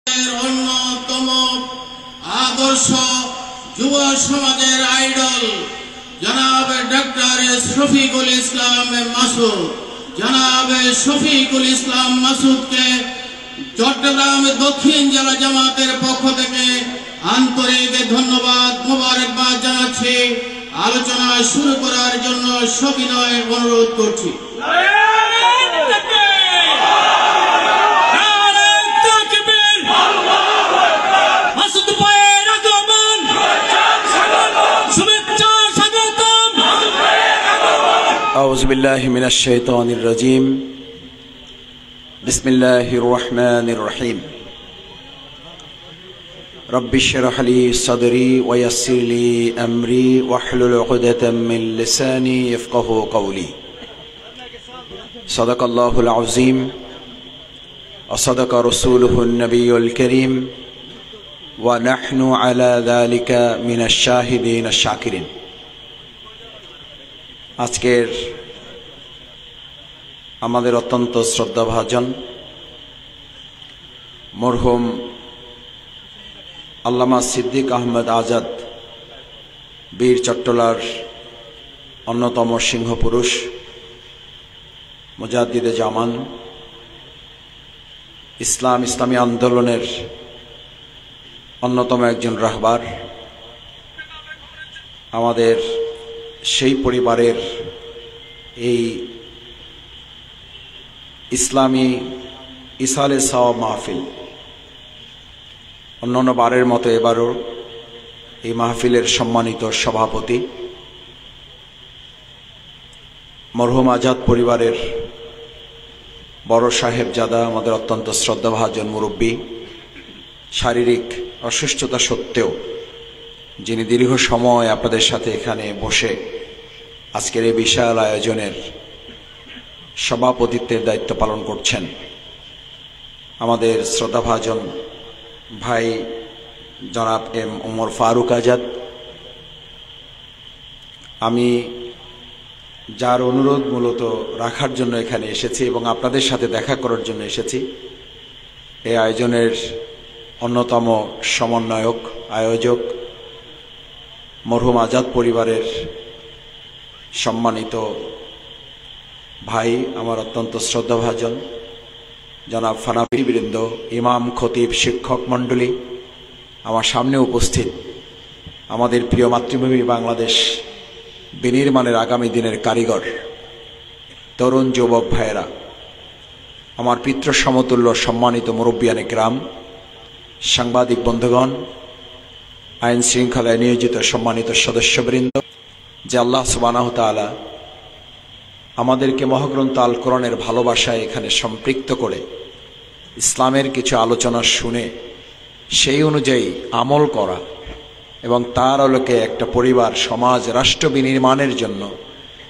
অন্যতম আদর্শ যুব সমাজের আইডল জনাব ডক্টর শফিকুল ইসলাম মাসুদ। জনাব শফিকুল ইসলাম মাসুদকে চট্টগ্রাম দক্ষিণ জেলা জামাতের পক্ষ থেকে আন্তরিক ধন্যবাদ মোবারকবাদ জানাচ্ছি। আলোচনা শুরু করার জন্য সবিনয় অনুরোধ করছি। أعوذ بالله من الشيطان الرجيم بسم الله الرحمن الرحيم رب اشرح لي صدري ويسر لي أمري واحلل عقدة من لساني يفقهوا قولي صدق الله العظيم وصدق رسوله النبي الكريم ونحن على ذلك من الشاهدين الشاكرين। আজকের আমাদের অত্যন্ত শ্রদ্ধাভাজন মরহুম আল্লামা সিদ্দিক আহমেদ আজাদ বীর চট্টলার অন্যতম সিংহপুরুষ, মুজাদ্দিদে জামান, ইসলামী আন্দোলনের অন্যতম একজন রাহবার, আমাদের সেই পরিবারের এই ইসলামী ইসালে সাওয়াব মাহফিল অন্যান্য বারের মতো এবারও এই মাহফিলের সম্মানিত সভাপতি মরহুম আজাদ পরিবারের বড় সাহেবজাদা, আমাদের অত্যন্ত শ্রদ্ধাভাজন মুরব্বী, শারীরিক অসুস্থতা সত্ত্বেও যিনি দীর্ঘ সময় আপনাদের সাথে এখানে বসে আজকের এই বিশাল আয়োজনের সভাপতিত্বের দায়িত্ব পালন করছেন, আমাদের শ্রদ্ধাভাজন ভাই জনাব এম ওমর ফারুক আজাদ। আমি যার অনুরোধ মূলত রাখার জন্য এখানে এসেছি এবং আপনাদের সাথে দেখা করার জন্য এসেছি, এই আয়োজনের অন্যতম সমন্বয়ক আয়োজক মরহুম আজাদ পরিবারের সম্মানিত ভাই, আমার অত্যন্ত শ্রদ্ধাভাজন জনাব ফানাবিবৃন্দ, ইমাম, খতিব, শিক্ষক মণ্ডলী, আমার সামনে উপস্থিত আমাদের প্রিয় মাতৃভূমি বাংলাদেশ বিনির্মাণের আগামী দিনের কারিগর, তরুণ যুবক ভাইয়েরা, আমার পিতৃ সমতুল্য সম্মানিত মুরব্বিয়ানে গ্রাম, সাংবাদিক বন্ধুগণ, আইন শৃঙ্খলায় নিয়োজিত সম্মানিত সদস্যবৃন্দ, যে আল্লাহ সুবহানাহু ওয়া তাআলা আমাদেরকে মহাগ্রন্থ আল কোরআনের ভালোবাসায় এখানে সম্পৃক্ত করে ইসলামের কিছু আলোচনা শুনে সেই অনুযায়ী আমল করা এবং তার আলোকে একটা পরিবার, সমাজ, রাষ্ট্র বিনির্মাণের জন্য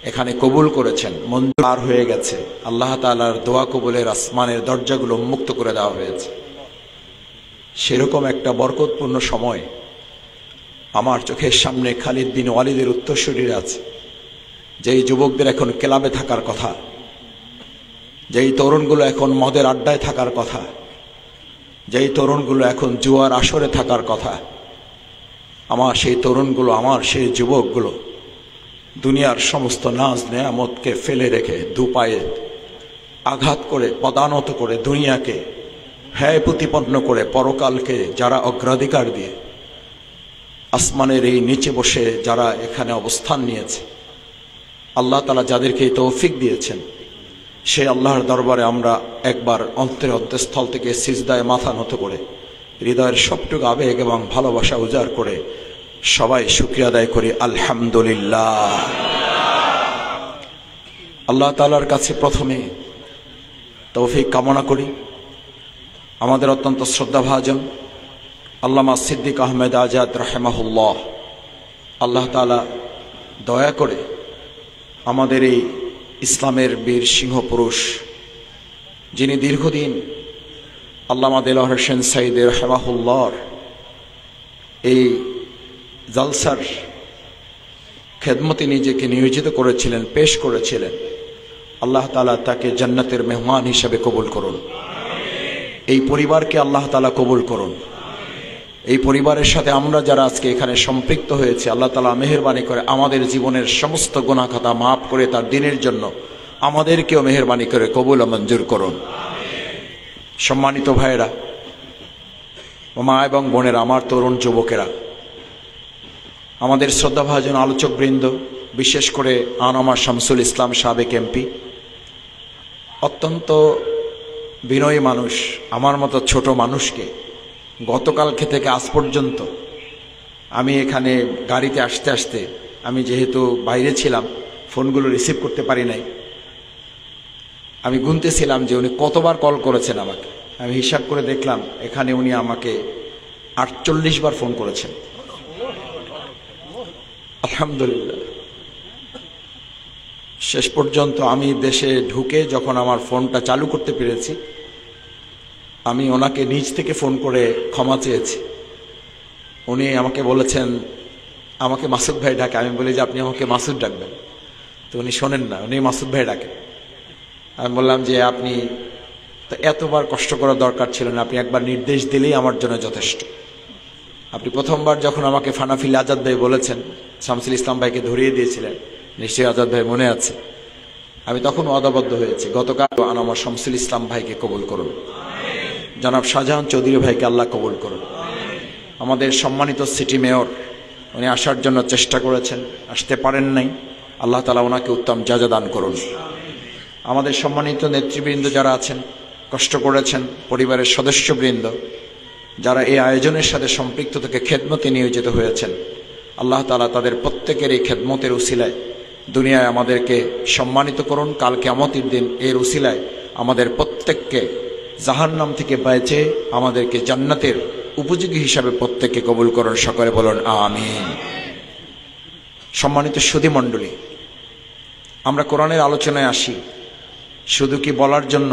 এখানে কবুল করেছেন, মঞ্জুর হয়ে গেছে। আল্লাহ তাআলার দোয়া কবুলের আসমানের দরজাগুলো উন্মুক্ত করে দেওয়া হয়েছে। সেরকম একটা বরকতপূর্ণ সময় আমার চোখের সামনে খালিদ বিন ওয়ালিদের উত্তরসূরিরা আছে, যেই যুবকদের এখন ক্লাবে থাকার কথা, যেই তরুণগুলো এখন মদের আড্ডায় থাকার কথা, যেই তরুণগুলো এখন জুয়ার আসরে থাকার কথা, আমার সেই তরুণগুলো, আমার সেই যুবকগুলো দুনিয়ার সমস্ত নাজ নেয়ামতকে ফেলে রেখে দুপায়ে আঘাত করে, পদানত করে, দুনিয়াকে হ্যায় প্রতিপন্ন করে পরকালকে যারা অগ্রাধিকার দিয়ে আসমানের এই নিচে বসে যারা এখানে অবস্থান নিয়েছে, আল্লাহ তাআলা যাদেরকে এই তৌফিক দিয়েছেন, সেই আল্লাহর দরবারে আমরা একবার অন্তঃস্থল থেকে সিজদায় মাথা নত করে হৃদয়ের সবটুকু আবেগ এবং ভালোবাসা উজাড় করে সবাই শুকরিয়া আদায় করি আলহামদুলিল্লাহ। আল্লাহ তাআলার কাছে প্রথমে তৌফিক কামনা করি। আমাদের অত্যন্ত শ্রদ্ধাভাজন আল্লামা সিদ্দিক আহমেদ আজাদ রাহিমাহুল্লাহ, আল্লাহ তাআলা দয়া করে আমাদের এই ইসলামের বীর সিংহপুরুষ, যিনি দীর্ঘদিন আল্লামা দেলোয়ার হোসেন সাঈদী রাহিমাহুল্লাহর এই জালসার খেদমতে নিজেকে নিয়োজিত করেছিলেন, পেশ করেছিলেন, আল্লাহ তাআলা তাকে জান্নাতের মেহমান হিসেবে কবুল করুন। এই পরিবারকে আল্লাহ তাআলা কবুল করুন। এই পরিবারের সাথে আমরা যারা আজকে এখানে সম্পৃক্ত হয়েছে, আল্লাহ তাআলা মেহেরবানি করে আমাদের জীবনের সমস্ত গুনাহ খাতা মাফ করে তার দিনের জন্য আমাদেরকেও মেহেরবানি করে কবুল ও মঞ্জুর করুন। সম্মানিত ভাইয়েরা, মা এবং বোনেরা, আমার তরুণ যুবকেরা, আমাদের শ্রদ্ধাভাজন আলোচকবৃন্দ, বিশেষ করে আনমা শামসুল ইসলাম সাবেক এমপি, অত্যন্ত বিনয়ী মানুষ, আমার মতো ছোট মানুষকে গতকালকে থেকে আজ পর্যন্ত আমি এখানে গাড়িতে আসতে আসতে, আমি যেহেতু বাইরে ছিলাম ফোনগুলো রিসিভ করতে পারি নাই, আমি গুনতেছিলাম যে উনি কতবার কল করেছেন আমাকে। আমি হিসাব করে দেখলাম এখানে উনি আমাকে 48 বার ফোন করেছেন। আলহামদুলিল্লাহ। শেষ পর্যন্ত আমি দেশে ঢুকে যখন আমার ফোনটা চালু করতে পেরেছি, আমি ওনাকে নিজ থেকে ফোন করে ক্ষমা চেয়েছি। উনি আমাকে বলেছেন, আমাকে মাসুদ ভাই ডাকে। আমি বলি যে আপনি আমাকে মাসুদ ডাকবেন, তো উনি শোনেন না, উনি মাসুদ ভাই ডাকে। আমি বললাম যে আপনি তো এতবার কষ্ট করার দরকার ছিল না, আপনি একবার নির্দেশ দিলেই আমার জন্য যথেষ্ট। আপনি প্রথমবার যখন আমাকে ফানাফিল আজাদ ভাই বলেছেন, শামসুল ইসলাম ভাইকে ধরিয়ে দিয়েছিলেন, নিশ্চয়ই আজাদ ভাই মনে আছে, আমি তখন ওয়াদাবদ্ধ হয়েছি গতকাল আমার শামসুল ইসলাম ভাইকে কবুল করুন, জনাব শাহজাহান চৌধুরী ভাইকে আল্লাহ কবুল করুন। আমাদের সম্মানিত সিটি মেয়র, উনি আসার জন্য চেষ্টা করেছেন, আসতে পারেন নাই, আল্লাহ তাআলা ওনাকে উত্তম জাযা দান করুন। আমাদের সম্মানিত নেতৃবৃন্দ যারা আছেন, কষ্ট করেছেন, পরিবারের সদস্যবৃন্দ যারা এই আয়োজনের সাথে সম্পৃক্ত থেকে খেদমতে নিয়োজিত হয়েছেন, আল্লাহ তাআলা তাদের প্রত্যেকের এই খেদমতের উসিলায় দুনিয়ায় আমাদেরকে সম্মানিত করুন। কাল কিয়ামতের দিন এর উসিলায় আমাদের প্রত্যেককে জাহান্নাম থেকে বাঁচে আমাদেরকে জান্নাতের উপযোগী হিসাবে প্রত্যেককে কবুল করুন। সকলে বলুন আমিন। সম্মানিত সুধী মণ্ডলী, আমরা কোরআনের আলোচনায় আসি শুধু কি বলার জন্য,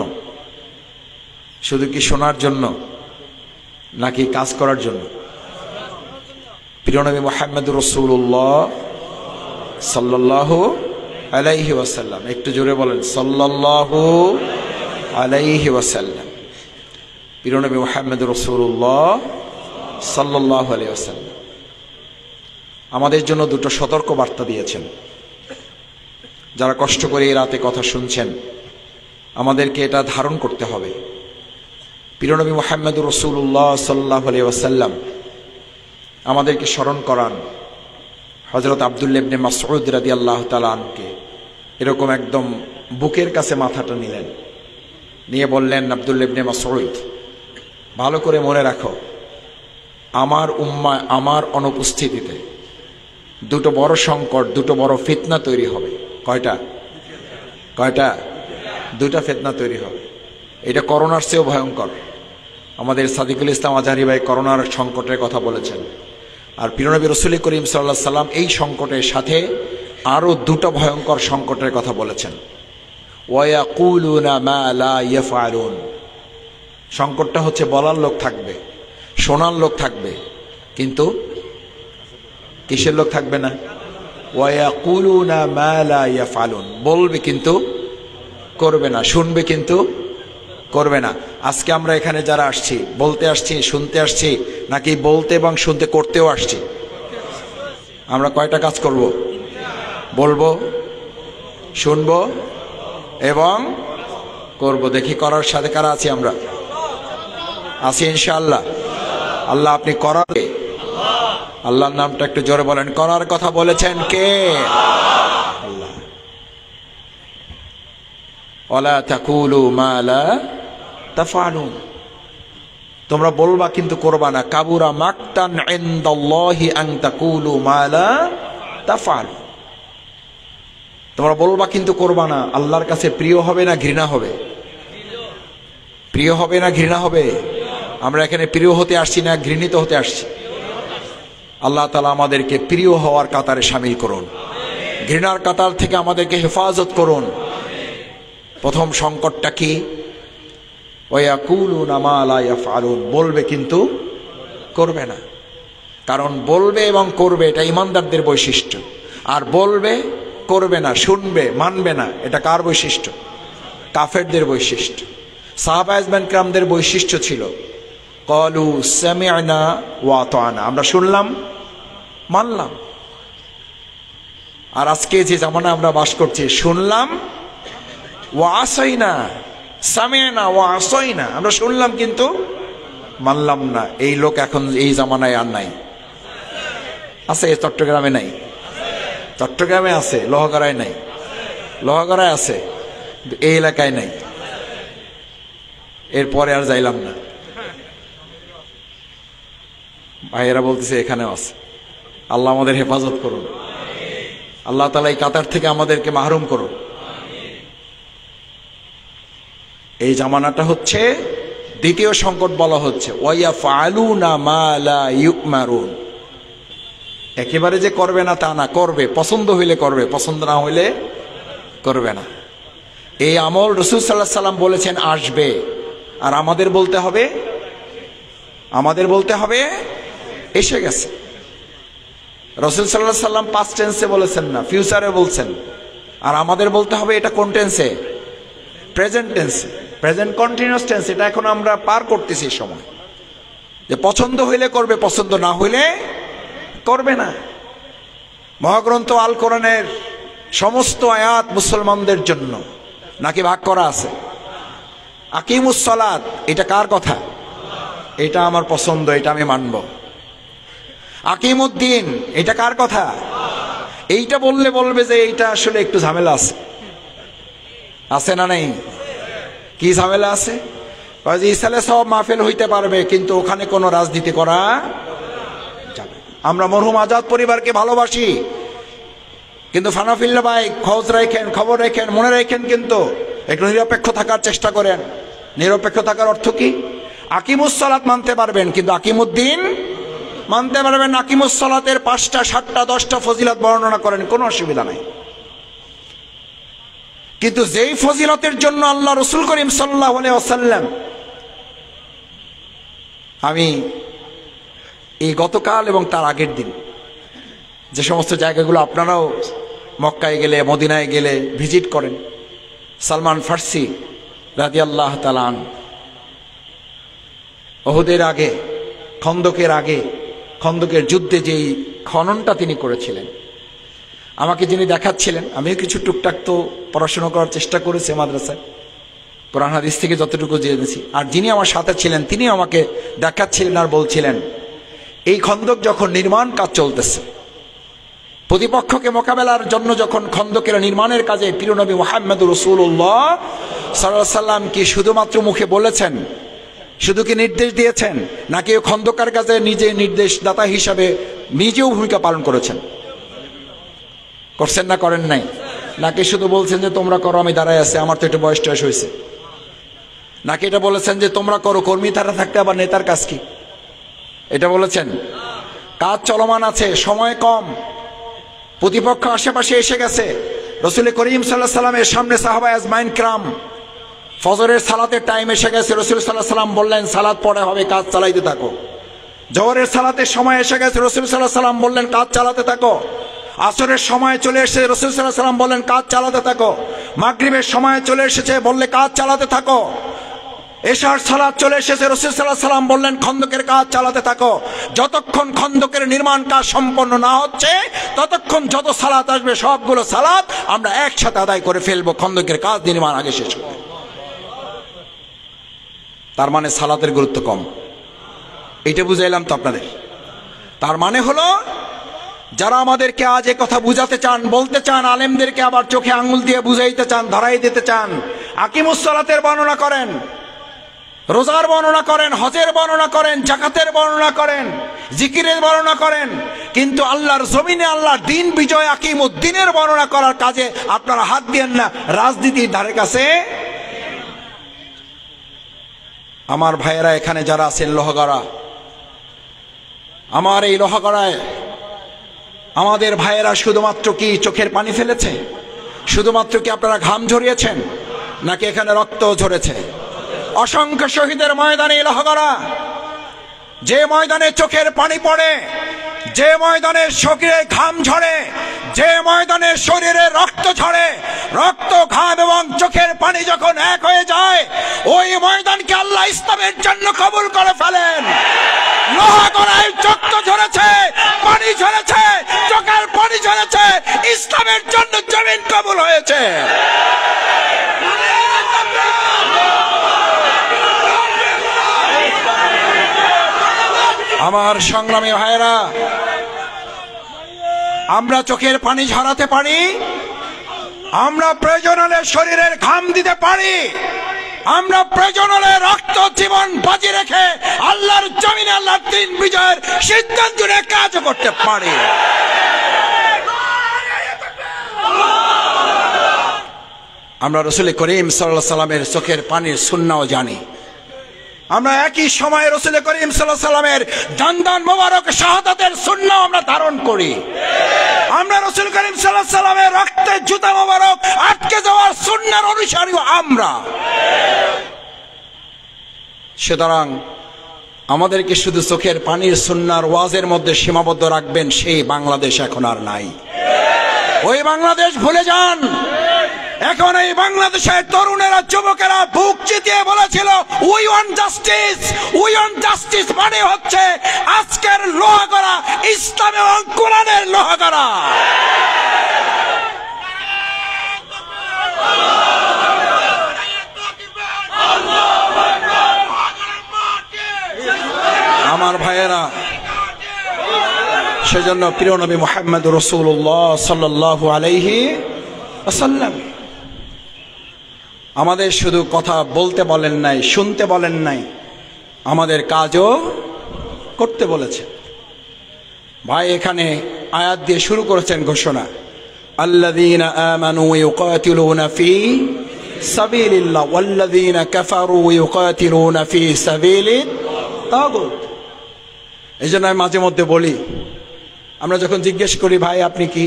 শুধু কি শোনার জন্য, নাকি কাজ করার জন্য? প্রিয় নবী মুহাম্মদুর রাসূলুল্লাহ সাল্লাল্লাহু আলাইহি ওয়াসাল্লাম, একটু জোরে বলেন সাল্লাল্লাহু আলাইহি ওয়াসাল্লাম। প্রিয় নবী মুহাম্মদুর রাসূলুল্লাহ সাল্লাল্লাহু আলাইহি ওয়াসাল্লাম আমাদের জন্য দুটো সতর্ক বার্তা দিয়েছেন। যারা কষ্ট করে এই রাতে কথা শুনছেন, আমাদেরকে এটা ধারণ করতে হবে। প্রিয় নবী মুহাম্মদুর রাসূলুল্লাহ সাল্লাল্লাহু আলাইহি ওয়াসাল্লাম আমাদেরকে স্মরণ করান হযরত আব্দুল্লাহ ইবনে মাসউদ রাদিয়াল্লাহু তাআলা আনহুকে। এরকম একদম বুকের কাছে মাথাটা নিলেন, নিয়ে বললেন, আব্দুল্লাহ ইবনে মাসউদ, ভালো করে মনে রাখো, আমার উম্মাহ আমার অনুপস্থিতিতে দুটো বড় সংকট, দুটো বড় ফিতনা তৈরি হবে। কয়টা? দুটা ফিতনা তৈরি হবে। এটা করোনার চেয়েও ভয়ঙ্কর। আমাদের সাদিকুল ইসলাম আজহারি ভাই করোনার সংকটের কথা বলেছেন, আর প্রিয় নবী রাসূল করিম সাল্লাল্লাহু আলাইহি সাল্লাম এই সংকটের সাথে আরো দুটো ভয়ঙ্কর সংকটের কথা বলেছেন। ওয়ায়াকুলুনা মা লা ইয়াফআলুন। সংকটটা হচ্ছে বলার লোক থাকবে, শোনার লোক থাকবে, কিন্তু কিসের লোক থাকবে না? ওয়ায়াকুলুনা মা লা ইয়াফআলুন। বলবে কিন্তু করবে না, শুনবে কিন্তু করবে না। আজকে আমরা এখানে যারা আসছি, বলতে আসছি, শুনতে আসছি, নাকি বলতে এবং শুনতে করতেও আসছি? আমরা কয়টা কাজ করব? বলবো, শুনবো এবং করব। দেখি করার সাথে কারা আছি? আমরা আছি ইনশাআল্লাহ। আল্লাহ আপনি করার কে? আল্লাহর নামটা একটু জোরে বলেন। করার কথা বলেছেন কে? আল্লাহ। ওয়ালা তাকুলু মা লা তাফআলুন। তোমরা বলবা কিন্তু করবা না। কাবুরা মাকতান ইনদাল্লাহি আন তাকুলু মা লা তাফআলুন। তোমরা বলবা কিন্তু করবা না। আল্লাহর কাছে প্রিয় হবে না ঘৃণা হবে? প্রিয় হবে না ঘৃণা হবে? আমরা এখানে প্রিয় হতে আসছি না ঘৃণিত হতে আসছি? আল্লাহ তাআলা আমাদেরকে প্রিয় হওয়ার কাতারে শামিল করুন, ঘৃণার কাতার থেকে আমাদেরকে হেফাজত করুন। প্রথম সংকটটা কি? ওয়ায়াকুলুনা মা লা ইয়াফআলুন। বলবে কিন্তু করবে না। কারণ বলবে এবং করবে এটা ঈমানদারদের বৈশিষ্ট্য, আর বলবে করবে না, শুনবে মানবে না, এটা কার বৈশিষ্ট্য? কাফেরদের বৈশিষ্ট্য। সাহাবা ইজমান কিরামদের বৈশিষ্ট্য ছিল ক্বালু সামি'না ওয়া আতা'না, আমরা শুনলাম মানলাম। আর আজকে যে জামানায় আমরা বাস করছি, শুনলাম ওয়া আসাইনা, সামি'না ওয়া আসাইনা, আমরা শুনলাম কিন্তু মানলাম না। এই লোক এখন এই জামানায় আর নাই। আছে চট্টগ্রামে নাই, চট্টগ্রামে আছে, লোহাগড়ায় নাই, লোহাগড়ায় আছে, এই এলাকায় নাই। এরপরে আর যাইলাম না। ভাইয়েরা বলতেছে এখানেও আছে। আল্লাহ আমাদের হেফাজত করুন, আল্লাহ তাআলা এই কাতার থেকে আমাদেরকে মাহরুম করুন। এই জামানাটা হচ্ছে দ্বিতীয় সংকট বলা হচ্ছে, ওয়ায়াফআলুনা মা লা ইউমারুন। একেবারে যে করবে না তা না, করবে, পছন্দ হইলে করবে, পছন্দ না হইলে করবে না। এই আমল রাসূল সাল্লাল্লাহু আলাইহি সাল্লাম বলেছেন আসবে, আর আমাদের বলতে হবে, আমাদের বলতে হবে এসে গেছে। রাসূল সাল্লাল্লাহু আলাইহি সাল্লাম পাস্ট টেন্সে বলেছেন না, ফিউচারে বলছেন। আর আমাদের বলতে হবে এটা কোন টেন্সে? প্রেজেন্ট টেন্সে, প্রেজেন্ট কন্টিনিউয়াস টেন্স। এটা এখন আমরা পার করতেছি সময়, যে পছন্দ হইলে করবে, পছন্দ না হইলে করবে না। মহাগ্রন্থ আল কোরআনের সমস্ত আয়াত মুসলমানদের জন্য নাকি ভাগ করা আছে? আকিমুস সালাত, এটা কার কথা? এটা আমার পছন্দ, এটা আমি মানব। আকিমুদ্দিন, এটা কার কথা? এইটা বললে বলবে যে এইটা আসলে একটু ঝামেলা আছে। আছে না নেই? কি ঝামেলা আছে? ইসালে সব মাহফিল হইতে পারবে, কিন্তু ওখানে কোনো রাজনীতি করা যাবে। আমরা মরহুম আজাদ পরিবারকে ভালোবাসি, কিন্তু ফানাফিল্লা ভাই খোঁজ রাখেন, খবর রাখেন, মনে রাখেন, কিন্তু একটু নিরপেক্ষ থাকার চেষ্টা করেন। নিরপেক্ষ থাকার অর্থ কি? আকিমুস সালাত মানতে পারবেন, কিন্তু আকিমুদ্দিন মানতে পারবেন। আকিমুস সালাতের 5টা 7টা 10টা ফজিলত বর্ণনা করেন, কোনো অসুবিধা নাই। কিন্তু যেই ফজিলতের জন্য আল্লাহ রাসূল করিম সাল্লাল্লাহু আলাইহি ওয়াসাল্লাম, আমি এই গতকাল এবং তার আগের দিন যে সমস্ত জায়গাগুলো আপনারাও মক্কায় গেলে, মদিনায় গেলে ভিজিট করেন, সালমান ফার্সি রাদিয়াল্লাহু তাআলা আনহু উহুদের আগে, খন্দকের যুদ্ধে যেই খননটা তিনি করেছিলেন, আমাকে যিনি দেখাচ্ছিলেন, আমিও কিছু টুকটাক তো পড়াশোনা করার চেষ্টা করেছি মাদ্রাসায়, কোরআন হাদিস থেকে যতটুকু জেনেছি। আর যিনি আমার সাথে ছিলেন তিনি আমাকে দেখাচ্ছিলেন আর বলছিলেন, এই খন্দক যখন নির্মাণ কাজ চলতেছে, প্রতিপক্ষকে মোকাবেলার জন্য যখন খন্দকের নির্মাণের কাজে প্রিয় নবী মুহাম্মদুর রাসূলুল্লাহ সাল্লাল্লাহু আলাইহি সাল্লাম কি শুধুমাত্র মুখে বলেছেন, শুধু কি নির্দেশ দিয়েছেন, নাকি খন্দকার কাজে নিজে নির্দেশদাতা হিসাবে নিজেও ভূমিকা পালন করেছেন? করছেন না করেন নাই? নাকি শুধু বলছেন যে তোমরা করো, আমি দাঁড়ায় আছি, আমার তো একটু বয়স টয়স হয়েছে? নাকি এটা বলেছেন যে তোমরা করো, কর্মী তারা থাকতে আবার নেতার কাজ কি? এটা বলেছেন? কাজ চলমান আছে, সময় কম, প্রতিপক্ষ আশেপাশে এসে গেছে। রাসূল করিম সাল্লাল্লাহু আলাইহি সাল্লামের সামনে সাহাবা আজমাইন কিরাম, ফজরের সালাতের টাইম এসে গেছে, রাসূল সাল্লাল্লাহু আলাইহি সাল্লাম বললেন সালাত পড়া হবে, কাজ চালাইতে থাকো। জোহরের সালাতের সময় এসে গেছে, রাসূল সাল্লাল্লাহু আলাইহি সাল্লাম বললেন কাজ চালাতে থাকো। আসরের সময় চলে এসেছে, রাসূল সাল্লাল্লাহু আলাইহি সাল্লাম বললেন কাজ চালাতে থাকো। মাগরিবের সময় চলে এসেছে, বললে কাজ চালাতে থাকো। এশার সালাত চলে এসেছে, রাসূল সাল্লাল্লাহু আলাইহি সাল্লাম বললেন খন্দকের কাজ চালাতে থাকো। যতক্ষণ খন্দকের নির্মাণ কাজ সম্পন্ন না হচ্ছে, ততক্ষণ যত সালাত আসবে সবগুলো সালাত আমরা একসাথে আদায় করে ফেলবো, খন্দকের কাজ নির্মাণ আগে শেষ হবে। তার মানে সালাতের গুরুত্ব কম, এইটা বুঝাইলাম তো আপনাদের। তার মানে হলো, যারা আমাদেরকে আজ এ কথা বুঝাতে চান, বলতে চান, আলেমদেরকে আবার চোখে আঙ্গুল দিয়ে বুঝাইতে চান, ধরাই দিতে চান, আকিমুস সালাতের বর্ণনা করেন, রোজার বর্ণনা করেন, হজের বর্ণনা করেন, যাকাতের বর্ণনা করেন, জিকিরের বর্ণনা করেন, কিন্তু আল্লাহর জমিনে আল্লাহর দিন বিজয় আকিমুদ্দিনের বর্ণনা করার কাজে আপনারা হাত দিয়েন না, রাজনীতির ধারে কাছে। আমার ভাইয়েরা এখানে যারা আছেন লোহাগড়া, আমার এই লোহাগড়ায় আমাদের ভাইয়েরা শুধুমাত্র কি চোখের পানি ফেলেছে? শুধুমাত্র কি আপনারা ঘাম ঝরিয়েছেন, নাকি এখানে রক্ত ঝরেছে? অসংখ্য শহীদের ময়দানে লোহাগড়া, যে ময়দানে চোখের পানি পড়ে, যে ময়দানে শরীরে ঘাম ঝরে, যে ময়দানে শরীরে রক্ত ঝরে, রক্ত, ঘাম এবং চোখের পানি যখন এক হয়ে যায়, ওই ময়দানকে আল্লাহ ইসলামের জন্য কবুল করে ফেলেন। লোহাগড়ায় রক্ত ঝরেছে, পানি ঝরেছে, চোখের পানি ঝরেছে, ইসলামের জন্য জমিন কবুল হয়েছে। আমার সংগ্রামী ভাইয়েরা, আমরা চোখের পানি ঝরাতে পারি, আমরা প্রয়োজন হলে শরীরের ঘাম দিতে পারি, আমরা প্রয়োজন হলে রক্ত জীবন বাজি রেখে আল্লাহর জমিনে আল্লাহর দিন বিজয়ের সিদ্ধান্ত নিয়ে কাজ করতে পারি। আমরা রাসূল করিম সাল্লাল্লাহু আলাইহি সাল্লামের চোখের পানির সুন্নাহও জানি। আমরা একই সময়ে রাসূল করিম সাল্লাল্লাহু আলাইহি সাল্লামের দান মোবারক শাহাদাতের সুন্নাহ আমরা ধারণ করি। আমরা রাসূল করিম সাল্লাল্লাহু আলাইহি সাল্লামের রক্তে জুতা মোবারক আটকে যাওয়ার সুন্নাহর অনুসারী আমরা। সুতরাং আমাদেরকে শুধু চোখের পানির সুন্নাহর ওয়াজের মধ্যে সীমাবদ্ধ রাখবেন, সেই বাংলাদেশ এখন আর নাই। ওই বাংলাদেশ ভুলে যান। এখন এই বাংলাদেশের তরুণেরা, যুবকেরা বুক চিতিয়ে বলেছিল we want justice, we want justice মানে হচ্ছে আজকের লোহাগড়া ইসলাম এবং কোরআনের লোহাগড়া। আমার ভাইয়েরা, সেজন্য প্রিয় নবী মুহাম্মদ রাসূলুল্লাহ সাল্লাল্লাহু আলাইহি ওয়াসাল্লাম আমাদের শুধু কথা বলতে বলেন নাই, শুনতে বলেন নাই, আমাদের কাজও করতে বলেছেন। ভাই এখানে আয়াত দিয়ে শুরু করেছেন ঘোষণা, আল্লাযীনা আমানু ইউকাতিলুনা ফি সাবিলিল্লাহ ওয়াল্লাযীনা কাফারু ইউকাতিলুনা ফি সাবিলিত তাগুত। এইজন্য আমি মাঝে মধ্যে বলি, আমরা যখন জিজ্ঞেস করি ভাই আপনি কি,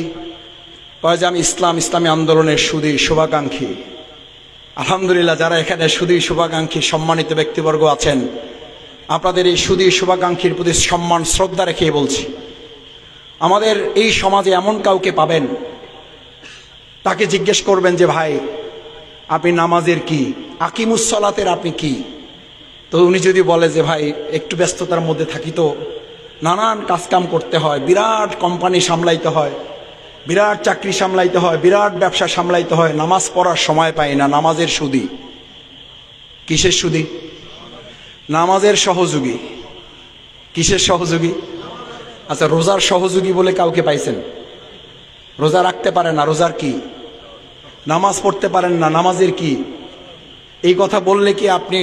কয় যে আমি ইসলামী আন্দোলনের সুদী শুভাকাঙ্ক্ষী। আলহামদুলিল্লাহ, যারা এখানে সুদী শুভাকাঙ্ক্ষী সম্মানিত ব্যক্তিবর্গ আছেন, আপনাদের এই সুদী শুভাকাঙ্ক্ষীর প্রতি সম্মান শ্রদ্ধা রেখে বলছি, আমাদের এই সমাজে এমন কাউকে পাবেন, তাকে জিজ্ঞেস করবেন যে ভাই আপনি নামাজের কি, আকিমুস সালাতের আপনি কি, তো উনি যদি বলে যে ভাই একটু ব্যস্ততার মধ্যে থাকি, তো নানান কাজকাম করতে হয়, বিরাট কোম্পানি সামলাইতে হয়, বিরাট চাকরি সামলাইতে হয়, বিরাট ব্যবসা সামলাইতে হয়, নামাজ পড়ার সময় পাই না। নামাজের সুদী, কিসের সুদী? নামাজের সহযোগী। কিসের সহযোগী? আচ্ছা, রোজার সহযোগী বলে কাউকে পাইছেন? রোজা রাখতে পারে না, রোজার কি? নামাজ পড়তে পারেন না, নামাজের কি? এই কথা বললে কি আপনি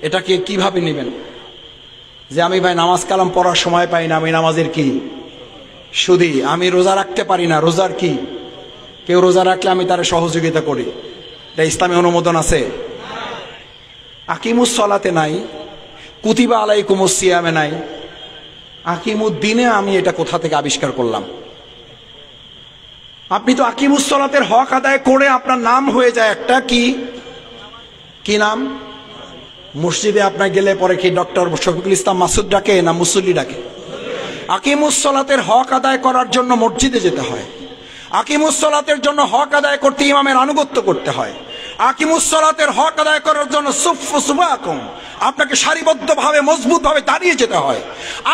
এটাকে কিভাবে নেবেন যে আমি ভাই নামাজ কালাম পড়ার সময় পাই না, আমি নামাজের কি? শুধু আমি রোজা রাখতে পারি না, রোজার কি? কেউ রোজা রাখলে আমি তার সহযোগিতা করি, এটা ইসলামী অনুমোদন আছে? আকিমুস সালাতে নাই, কুতিবা আলাইকুমুস সিয়ামে নাই, আকিমুদ্দিনে আমি এটা কোথা থেকে আবিষ্কার করলাম? আপনি তো আকিমুস সালাতের হক আদায় করে আপনার নাম হয়ে যায় একটা কি নাম? মসজিদে আপনার গেলে পরে কি ডক্টর শফিকুল ইসলাম মাসুদ ডাকে না মুসল্লি ডাকে? আকিমুস সালাতের হক আদায় করার জন্য মসজিদে যেতে হয়, আকিমুস সালাতের জন্য হক আদায় করতে ইমামের আনুগত্য করতে হয়, আকিমুস সালাতের হক আদায় করার জন্য সুফু সুবাকুম আপনাকে সারিবদ্ধভাবে মজবুতভাবে দাঁড়িয়ে যেতে হয়।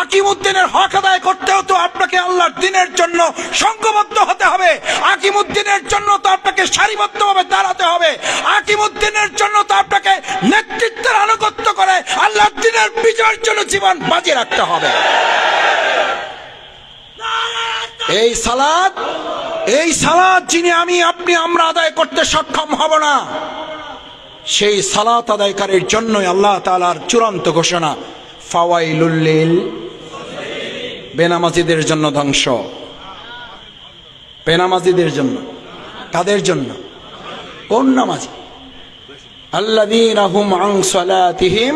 আকিমুদ্দিনের হক আদায় করতেও তো আপনাকে আল্লাহর দ্বীনের জন্য সংঘবদ্ধ হতে হবে, আকিমুদ্দিনের জন্য তো আপনাকে সারিবদ্ধভাবে দাঁড়াতে হবে, আকিমুদ্দিনের জন্য তো আপনাকে নেতৃত্বের আনুগত্য করে আল্লাহর দ্বীনের বিজয়ের জন্য জীবন বাজি রাখতে হবে। এই সালাত যিনি আমি আপনি আমরা আদায় করতে সক্ষম হব না, সেই সালাত আদায়কারীর জন্যই আল্লাহ তাআলার চূড়ান্ত ঘোষণা, ফাওয়াইলুল লিল, বেনামাজিদের জন্য ধ্বংস। বেনামাজিদের জন্য, কাদের জন্য? কোন নামাজি? আল্লাযীনা হুম আন সালাতিহিম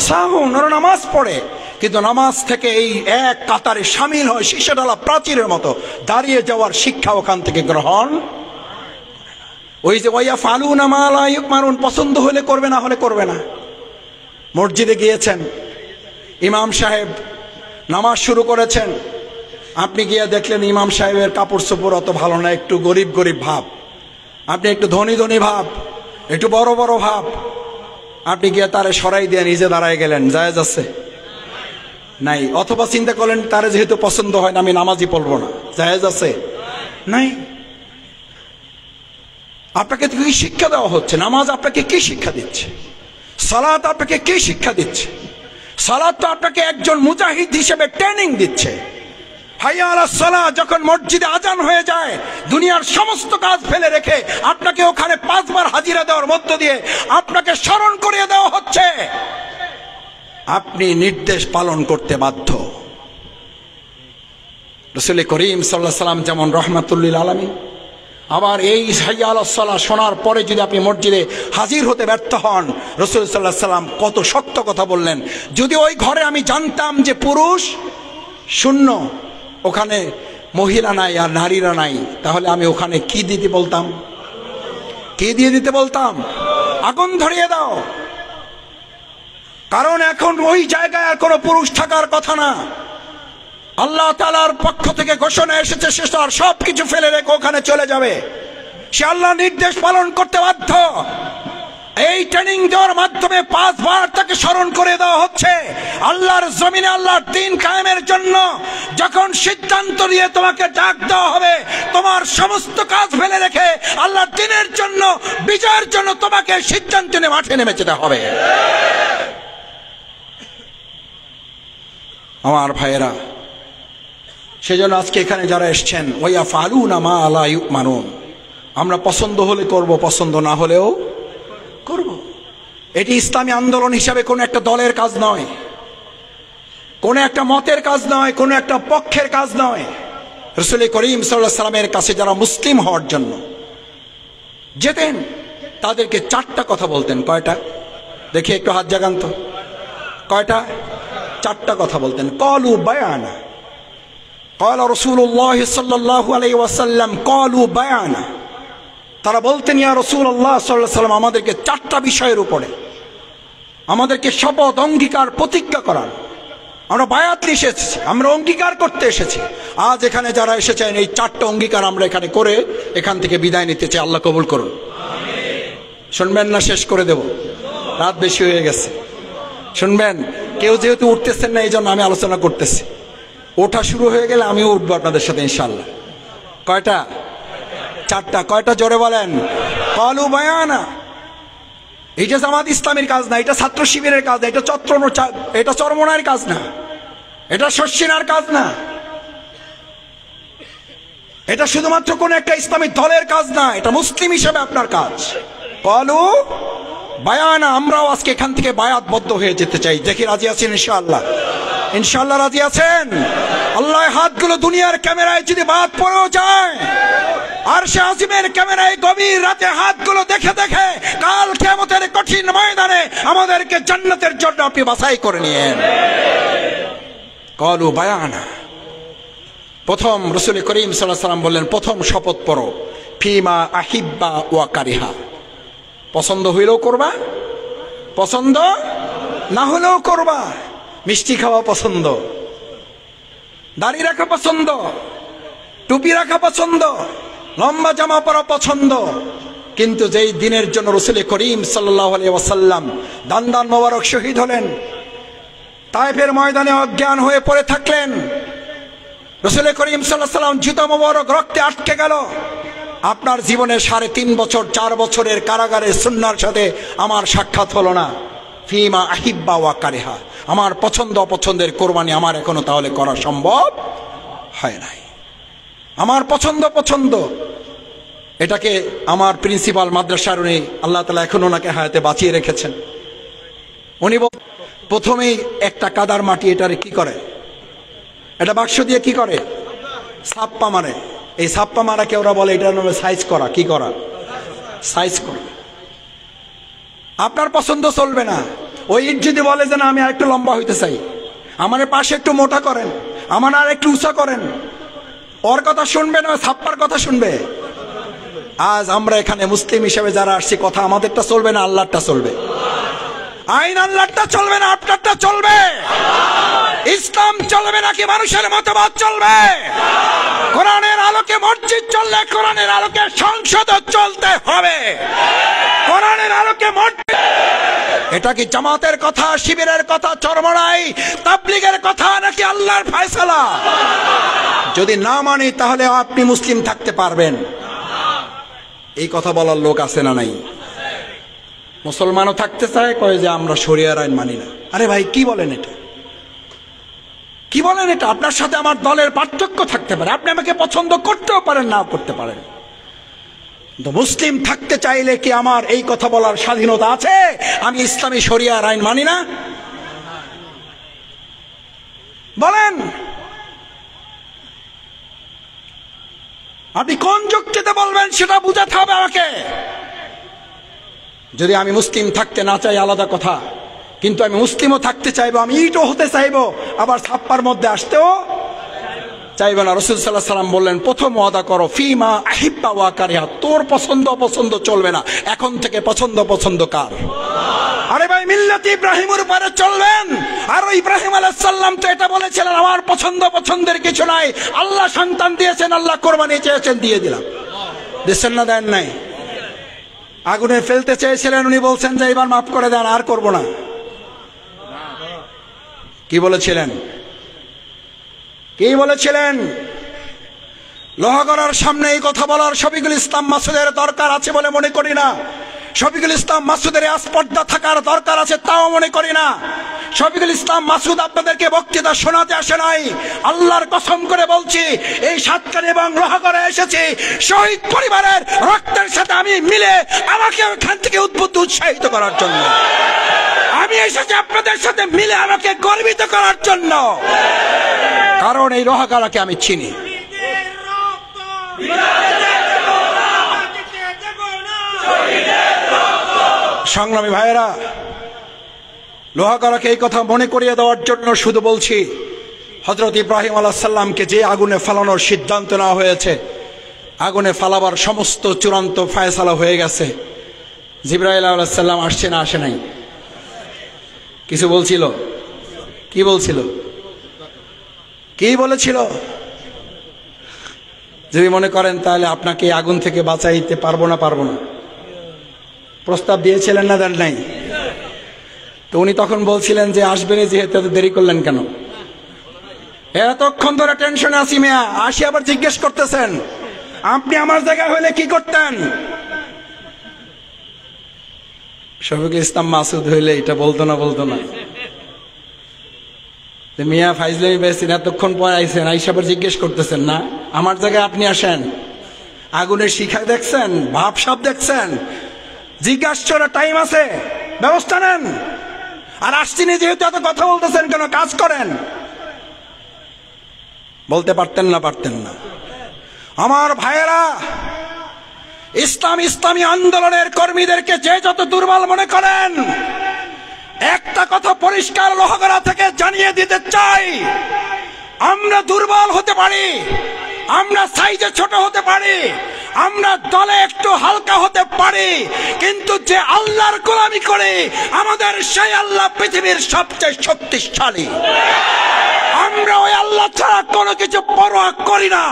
সাহুন, ওরা নামাজ পড়ে কিন্তু নামাজ থেকে এই এক কাতারে শামিল হয় শীর্ষডালা প্রাচীরের মতো দাঁড়িয়ে যাওয়ার শিক্ষা ওখান থেকে গ্রহণ। ওই যে ওয়া ফালুনা মা লা ইউমারুন, পছন্দ হলে করবে, না হলে করবে না। মসজিদে গিয়েছেন, ইমাম সাহেব নামাজ শুরু করেছেন, আপনি গিয়ে দেখলেন ইমাম সাহেবের কাপড় চোপড় অত ভালো না, একটু গরিব গরিব ভাব, আপনি একটু ধনী ধনী ভাব, একটু বড় বড় ভাব, আপনি গিয়ে তারে সরাই দিয়ে নিজে দাঁড়ায় গেলেন, জায়েজ আছে? নাই। অথবা চিন্তা করলেন তারে যেহেতু পছন্দ হয় না আমি নামাজই পড়বো না, জায়েজ আছে? নাই। আপনাকে কি শিক্ষা দেওয়া হচ্ছে? নামাজ আপনাকে কি শিক্ষা দিচ্ছে? সালাত আপনাকে কি শিক্ষা দিচ্ছে? সালাত তো আপনাকে একজন মুজাহিদ হিসেবে ট্রেনিং দিচ্ছে। হাইয়া আলাস সালাহ যখন মসজিদে আজান হয়ে যায়, দুনিয়ার সমস্ত কাজ ফেলে রেখে আপনাকে ওখানে 5 বার হাজিরা দেওয়ার মধ্য দিয়ে আপনাকে স্মরণ করিয়ে দেওয়া হচ্ছে আপনি নির্দেশ পালন করতে বাধ্য। রাসূল করিম সাল্লাল্লাহু আলাইহি সাল্লাম যেমন রাহমাতুল লিল আলামিন, আবার এই হাইয়া আলাস সালাহ শোনার পরে যদি আপনি মসজিদে হাজির হতে ব্যর্থ হন, রাসূল সাল্লাল্লাহু আলাইহি সাল্লাম কত শক্ত কথা বললেন। যদি ওই ঘরে আমি জানতাম যে পুরুষ শূন্য, ওখানে মহিলা নাই আর নারীরা নাই, তাহলে আমি ওখানে কি দিতে বলতাম? কি দিয়ে দিতে বলতাম? আগুন ধরিয়ে দাও। কারণ এখন ওই জায়গায় আর কোনো পুরুষ থাকার কথা না। আল্লাহ তাআলার পক্ষ থেকে ঘোষণা এসেছে সে তার সবকিছু ফেলে রেখে ওখানে চলে যাবে। সে আল্লাহর নির্দেশ পালন করতে বাধ্য। এই ট্রেনিং দেওয়ার মাধ্যমে 5 বার তাকে স্মরণ করে দেওয়া হচ্ছে আল্লাহর জমিনে আল্লাহর দ্বীন কায়েমের জন্য যখন সিদ্ধান্ত নিয়ে তোমাকে ডাক দেওয়া হবে, তোমার সমস্ত কাজ ফেলে রেখে আল্লাহর দ্বীনের জন্য, বিজয়ের জন্য তোমাকে সিদ্ধান্ত নিয়ে মাঠে নেমে যেতে হবে। আমার ভাইয়েরা, সেজন্য আজকে এখানে যারা এসছেন, ওয়া ফালুনা মা লা ইউমানুন, আমরা পছন্দ হলে করব, পছন্দ না হলেও করব। এটি ইসলামী আন্দোলন হিসাবে কোনো একটা দলের কাজ নয়, কোনো একটা মতের কাজ নয়, কোনো একটা পক্ষের কাজ নয়। রাসূল করিম সাল্লাল্লাহু আলাইহি সাল্লামের কাছে যারা মুসলিম হওয়ার জন্য যেতেন তাদেরকে 4টা কথা বলতেন। কয়টা? দেখি একটু হাত জাগান তো। কয়টা? 4টা কথা বলতেন। ক্বালু বায়ানা, ক্বালা রাসূলুল্লাহ সাল্লাল্লাহু আলাইহি ওয়াসাল্লাম ক্বালু বায়ানা। তারা বলতেন, ইয়া রাসূলুল্লাহ সাল্লাল্লাহু আলাইহি ওয়াসাল্লাম, আমাদেরকে 4টা বিষয়ের উপরে আমাদেরকে শপথ, অঙ্গীকার, প্রতিজ্ঞা করান। আমরা বায়াত নিয়ে এসেছি, আমরা অঙ্গীকার করতে এসেছি। আজ এখানে যারা এসেছেন এই 4টা অঙ্গীকার আমরা এখানে করে এখান থেকে বিদায় নিতে চাই। আল্লাহ কবুল করুন। শুনবেন না শেষ করে দেব? রাত বেশি হয়ে গেছে। শুনবেন? কেউ যেহেতু উঠতেছেন না এই জন্য আমি আলোচনা করতেছি। ওঠা শুরু হয়ে গেলে আমিও উঠবো আপনাদের সাথে ইনশাআল্লাহ। কয়টা? 4টা। কয়টা? জোরে বলেন। ক্বালু বায়ানা। এটা জামাত ইসলামের কাজ না, এটা ছাত্র শিবিরের কাজ না, এটা চরমনার কাজ না, এটা শর্ষিনার কাজ না, এটা শুধুমাত্র কোন একটা ইসলামী দলের কাজ না, এটা মুসলিম হিসেবে আপনার কাজ। ক্বালু বায়ানা। আমরাও আজকে এখান থেকে বায়াতবদ্ধ হয়ে যেতে চাই। দেখি রাজি আছেন ইনশাআল্লাহ? ইনশাআল্লাহ রাজি আছেন? আল্লাহ হাতগুলো দুনিয়ার ক্যামেরায় যদি বাদ পড়েও যায়, আরশে আজিমের ক্যামেরায় গভীর রাতে হাতগুলো দেখে দেখে কাল কিয়ামতের কঠিন ময়দানে আমাদেরকে জান্নাতের জন্য আপনি বাছাই করে নিয়েন। ক্বালু বায়ানা। প্রথম রাসূল করিম সাল্লাল্লাহু আলাইহি ওয়াসাল্লাম বললেন, প্রথম শপথ পড়ো ফিমা আহিব্বা ওয়া কারিহা। পছন্দ হইলেও করবা, পছন্দ না হলেও করবা। মিষ্টি খাওয়া পছন্দ, দাড়ি রাখা পছন্দ, টুপি রাখা পছন্দ, লম্বা জামা পরা পছন্দ, কিন্তু যেই দিনের জন্য রাসূল করিম সাল্লাল্লাহু আলাইহি ওয়াসাল্লাম দান মোবারক শহীদ হলেন, তায়েফের ময়দানে অজ্ঞান হয়ে পড়ে থাকলেন, রাসূল করিম সাল্লাল্লাহু আলাইহি ওয়াসাল্লাম জুতা মোবারক রক্তে আটকে গেল। আপনার জীবনে 3.5 বছর 4 বছরের কারাগারে সুন্নাহর সাথে আমার সাক্ষাৎ হলো না। ফিমা আহিব্বা ওয়া কারিহা। আমার পছন্দ অপছন্দের কোরবানি আমার এখনো তাহলে করা সম্ভব হয় নাই। আমার পছন্দ এটাকে আমার প্রিন্সিপাল মাদ্রাসার উনি আল্লাহ তাআলা এখনো ওনাকে হায়াতে বাঁচিয়ে রেখেছেন। উনি প্রথমেই একটা কাদার মাটি এটারে কি করে, এটা বাক্স দিয়ে কি করে, ছাপ্পা মারে। এই ছাপ্পা মারাকে ওরা বলে এটার নামে সাইজ করা। কি করা? সাইজ করা। আপনার পছন্দ চলবে না। ওই ইট যদি বলে যে না আমি আর একটু লম্বা হইতে চাই, আমার পাশে একটু মোটা করেন, আমার আর একটু উঁচা করেন, ওর কথা শুনবে না, ছাপ্পার কথা শুনবে। আজ আমরা এখানে মুসলিম হিসেবে যারা আসছি, কথা আমাদেরটা চলবে না, আল্লাহরটা চলবে। আইন আল্লাহরটা চলবে না, আপনারটা চলবে। ইসলাম চলবে নাকি মানুষের মতবাদ চলবে? কোরআনের আলোকে মসজিদ চললে কোরআনের আলোকে সংসদ চলতে হবে। কোরআনের আলোকে মসজিদ। এটা কি জামাতের কথা, শিবিরের কথা, চরমরাই তাবলীগের কথা, নাকি আল্লাহর ফয়সালা? যদি না মানি তাহলে আপনি মুসলিম থাকতে পারবেন? এই কথা বলার লোক আছে না নাই? মুসলমানও থাকতে চায়, কয় যে আমরা শরিয়ার আইন মানি না। আরে ভাই, কি বলেন এটা? কি বলেন এটা? আপনার সাথে আমার দলের পার্থক্য থাকতে পারে, আপনি আমাকে পছন্দ করতেও পারেন, নাও করতে পারেন, কিন্তু মুসলিম থাকতে চাইলে কি আমার এই কথা বলার স্বাধীনতা আছে আমি ইসলামী শরিয়ার আইন মানি না? বলেন, আপনি কোন যুক্তিতে বলবেন সেটা বুঝাতে হবে আমাকে। যদি আমি মুসলিম থাকতে না চাই আলাদা কথা, কিন্তু আমি মুসলিমও থাকতে চাইবো, আমি ইটও হতে চাইবো, আবার ছাপ্পার মধ্যে আসতেও চাইবে না। রাসূল সাল্লাল্লাহু আলাইহি ওয়াসাল্লাম বললেন, প্রথম ওয়াদা করো ফিমা আহিব্বা ওয়া কারিহা, তোর পছন্দ অপছন্দ চলবে না, এখন থেকে পছন্দ অপছন্দ কার? আরে ভাই, মিল্লাত ইব্রাহিমের উপরে চলবেন। আর ইব্রাহিম আলাইহিস সালাম তো এটা বলেছিলেন, আমার পছন্দ পছন্দের কিছু নাই, আল্লাহ সন্তান দিয়েছেন, আল্লাহ কোরবানি চেয়েছেন, দিয়ে দিলাম। দিচ্ছেন না, দেন নাই? আগুনে ফেলতে চেয়েছিলেন, উনি বলছেন যে এবার মাফ করে দেন, আর করব না। কি বলেছিলেন? কি বলেছিলেন? লোহাগড়ার সামনে এই কথা বলার শফিকুল ইসলাম মাসুদের দরকার আছে বলে মনে করি না। শফিকুল ইসলাম মাসুদের আস্পর্ধা থাকার দরকার আছে তাও মনে করি না। শফিকুল ইসলাম মাসুদ আপনাদেরকে বক্তৃতা শোনাতে আসে নাই। আল্লাহর কসম করে বলছি, এই সাতকানি এবং লোহাগড়ে এসেছি শহীদ পরিবারের রক্তের সাথে আমি মিলে আমাকে ওখান থেকে উদ্বুদ্ধ উৎসাহিত করার জন্য। আমি এসেছি আপনাদের সাথে মিলে আমাকে গর্বিত করার জন্য, কারণ এই লোহাগড়াকে আমি চিনি। সংগ্রামী ভাইয়েরা, লোহাগড়াকে এই কথা মনে করিয়ে দেওয়ার জন্য শুধু বলছি, হযরত ইব্রাহিম আলাইহিস সালামকে যে আগুনে ফালানোর সিদ্ধান্ত নেওয়া হয়েছে, আগুনে ফালাবার সমস্ত চূড়ান্ত ফয়সালা হয়ে গেছে। জিবরাইল আলাইহিস সালাম আসছে না আসে নাই? কিছু বলছিল? কি বলছিল? কি বলেছিল? যদি মনে করেন তাহলে আপনাকে আগুন থেকে বাঁচাইতে পারবো না, পারবো না, প্রস্তাব দিয়েছিলেন না, দেন নাই? তো উনি তখন বলছিলেন যে আসবেনই, যেহেতু এত দেরি করলেন কেন? এতক্ষণ ধরে টেনশনে আছি মিয়া, আসি আবার জিজ্ঞেস করতেছেন আপনি আমার জায়গায় হলে কি করতেন? শফিকুল ইসলাম মাসুদ হইলে এটা বলতো না, বলতো না। মিয়া ফাইজলামি বেসিন, এতক্ষণ পর আইসেন, আইসা আবার জিজ্ঞেস করতেছেন না আমার জায়গায় আপনি আসেন? আগুনের শিখা দেখছেন, ভাব সাপ দেখছেন, জিজ্ঞাসা টাইম আছে, ব্যবস্থা নেন। আর আসছিনি যেহেতু এত কথা বলতেছেন কেন? কাজ করেন। বলতে পারতেন না? পারতেন না? আমার ভাইয়েরা, ইসলামী আন্দোলনের কর্মীদেরকে যে যত দুর্বল মনে করেন, একটা কথা পরিষ্কার লোহাগড়া থেকে জানিয়ে দিতে চাই, আমরা দুর্বল হতে পারি, আমরা সাইজে ছোট হতে পারি, আমরা দলে একটু হালকা হতে পারি, কিন্তু যে আল্লাহর গোলামি করে আমাদের সেই আল্লাহ পৃথিবীর সবচেয়ে শক্তিশালী। আমরা ওই আল্লাহ ছাড়া কোনো কিছু পরোয়া করি না।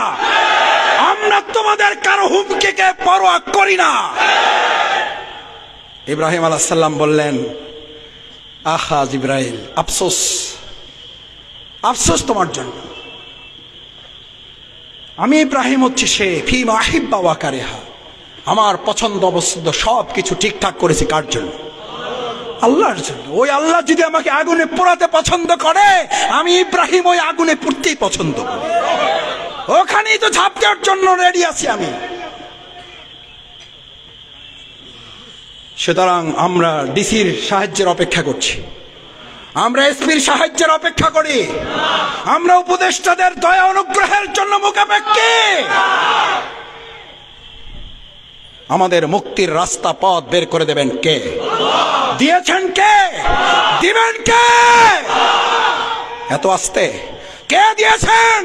আমরা তোমাদের কারো হুমকিকে পরোয়া করি না। ইব্রাহিম আলাইহিস সালাম বললেন, আহা জিবরাইল, আফসোস, আফসোস তোমার জন্য। আমি ইব্রাহিম হচ্ছি সে ফিমা আহিব্বা ওয়া কারিহা, আমার পছন্দ অপছন্দ সব কিছু ঠিকঠাক করেছি কার জন্য? আল্লাহর জন্য। ওই আল্লাহ যদি আমাকে আগুনে পোড়াতে পছন্দ করে, আমি ইব্রাহিম ওই আগুনে পুড়তেই পছন্দ করি, ওখানেই তো ঝাঁপ দেওয়ার জন্য রেডি আছি আমি। সুতরাং আমরা ডিসির সাহায্যের অপেক্ষা করছি, আমরা এসপির সাহায্যের অপেক্ষা করি, আমরা উপদেষ্টাদের দয়া অনুগ্রহের জন্য মুখাপেক্ষী। আমাদের মুক্তির রাস্তা পথ বের করে দেবেন কে? দিয়েছেন কে? দিবেন কে? এত আস্তে কে দিয়েছেন?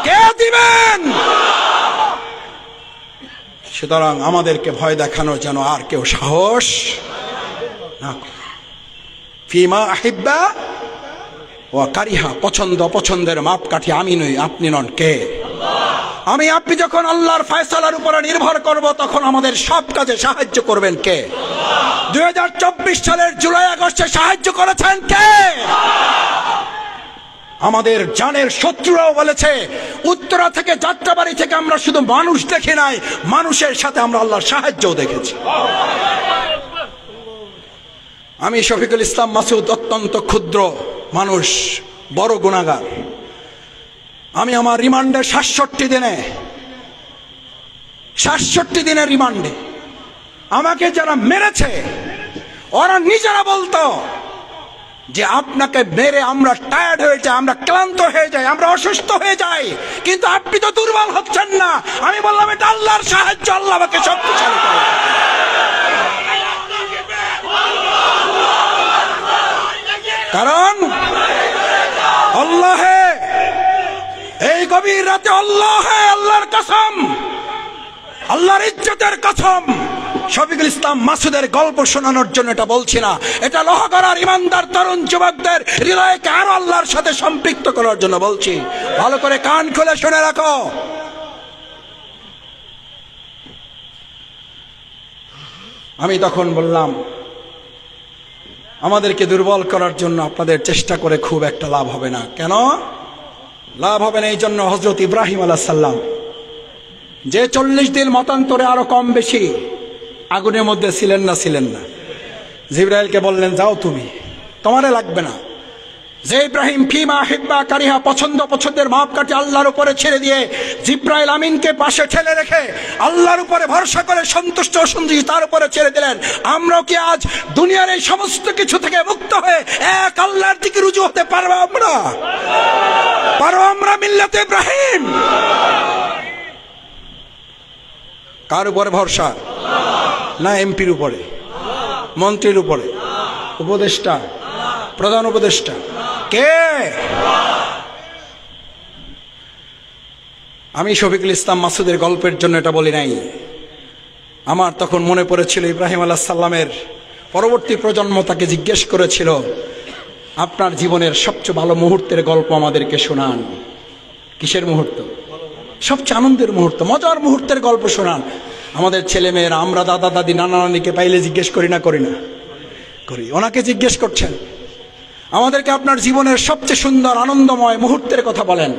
কে দিবেন? সুতরাং আমাদেরকে ভয় দেখানোর যেন আর কেউ সাহস না করে। ফিমা আহিব্বা ও কারিহা, পছন্দ অপছন্দের মাপকাঠি আমি নই, আপনি নন। কে? আমি আপনি যখন আল্লাহর ফয়সালার উপরে নির্ভর করব তখন আমাদের সব কাজে সাহায্য করবেন কে? 2024 সালের জুলাই আগস্টে সাহায্য করেছেন কে? আমাদের জানের শত্রুরাও বলেছে, উত্তরা থেকে যাত্রাবাড়ি থেকে আমরা শুধু মানুষ দেখি নাই, মানুষের সাথে আমরা আল্লাহর সাহায্যও দেখেছি। আমি শফিকুল ইসলাম মাসুদ অত্যন্ত ক্ষুদ্র মানুষ, বড় গুনাহগার। আমি আমার রিমান্ডে 67 দিনের রিমান্ডে আমাকে যারা মেরেছে ওরা নিজেরা বলতো যে আপনাকে মেরে আমরা টায়ার্ড হয়ে যাই, আমরা ক্লান্ত হয়ে যাই, আমরা অসুস্থ হয়ে যাই, কিন্তু আপনি তো দুর্বল হচ্ছেন না। আমি বললাম এটা আল্লাহর সাহায্য, আল্লাহ আমাকে শক্তিশালী করে। কারণ আল্লাহ এই গভীর রাতে আল্লাহর কসম, আল্লাহর ইজ্জতের কসম, শফিকুল ইসলাম মাসুদের গল্প শোনানোর জন্য এটা বলছি না, এটা লোহাগড়ার ইমানদার তরুণ যুবকদের হৃদয়কে আরো আল্লাহর সাথে সম্পৃক্ত করার জন্য বলছি। ভালো করে কান খুলে শুনে রাখো। আমি তখন বললাম, আমাদেরকে দুর্বল করার জন্য আপনাদের চেষ্টা করে খুব একটা লাভ হবে না। কেন লাভ হবে না? এই জন্য হযরত ইব্রাহিম আলাইহিস সালাম যে 40 দিন মতান্তরে আরো কম বেশি আগুনের মধ্যে ছিলেন না, জিবরাইলকে বললেন যাও তুমি, তোমারে লাগবে না। যে ইব্রাহিম ফিমা হিব্বা কারিহা, পছন্দ পছন্দের মাপকাঠি আল্লাহর উপরে ছেড়ে দিয়ে জিবরাইল আমিনকে পাশে ঠেলে রেখে আল্লাহর উপরে ভরসা করে সন্তুষ্ট অসন্তুষ্ট তার উপরে ছেড়ে দিলেন। আমরাও কি আজ দুনিয়ার এই সমস্ত কিছু থেকে মুক্ত হয়ে এক আল্লাহর দিকে রুজু হতে পারবো? আমরা মিল্লাতে ইব্রাহিম। কার উপরে ভরসা? না এমপির উপরে, মন্ত্রীর উপরে, উপদেষ্টা, প্রধান উপদেষ্টা কে? আমি শফিকুল ইসলাম মাসুদের গল্পের জন্য এটা বলি নাই। আমার তখন মনে পড়েছিল ইব্রাহিম আলাইহিস সালামের পরবর্তী প্রজন্ম তাকে জিজ্ঞেস করেছিল, আপনার জীবনের সবচেয়ে ভালো মুহূর্তের গল্প আমাদেরকে শোনান। কিসের মুহূর্ত? সবচেয়ে আনন্দের মুহূর্ত, মজার মুহূর্তের গল্প শোনান। আমাদের ছেলে মেয়েরা, আমরা দাদা দাদি নানা নানিকে পাইলে জিজ্ঞেস করি না করি? ওনাকে জিজ্ঞেস করছেন, আমাদেরকে আপনার জীবনের সবচেয়ে সুন্দর আনন্দময় মুহূর্তের কথা বলেন।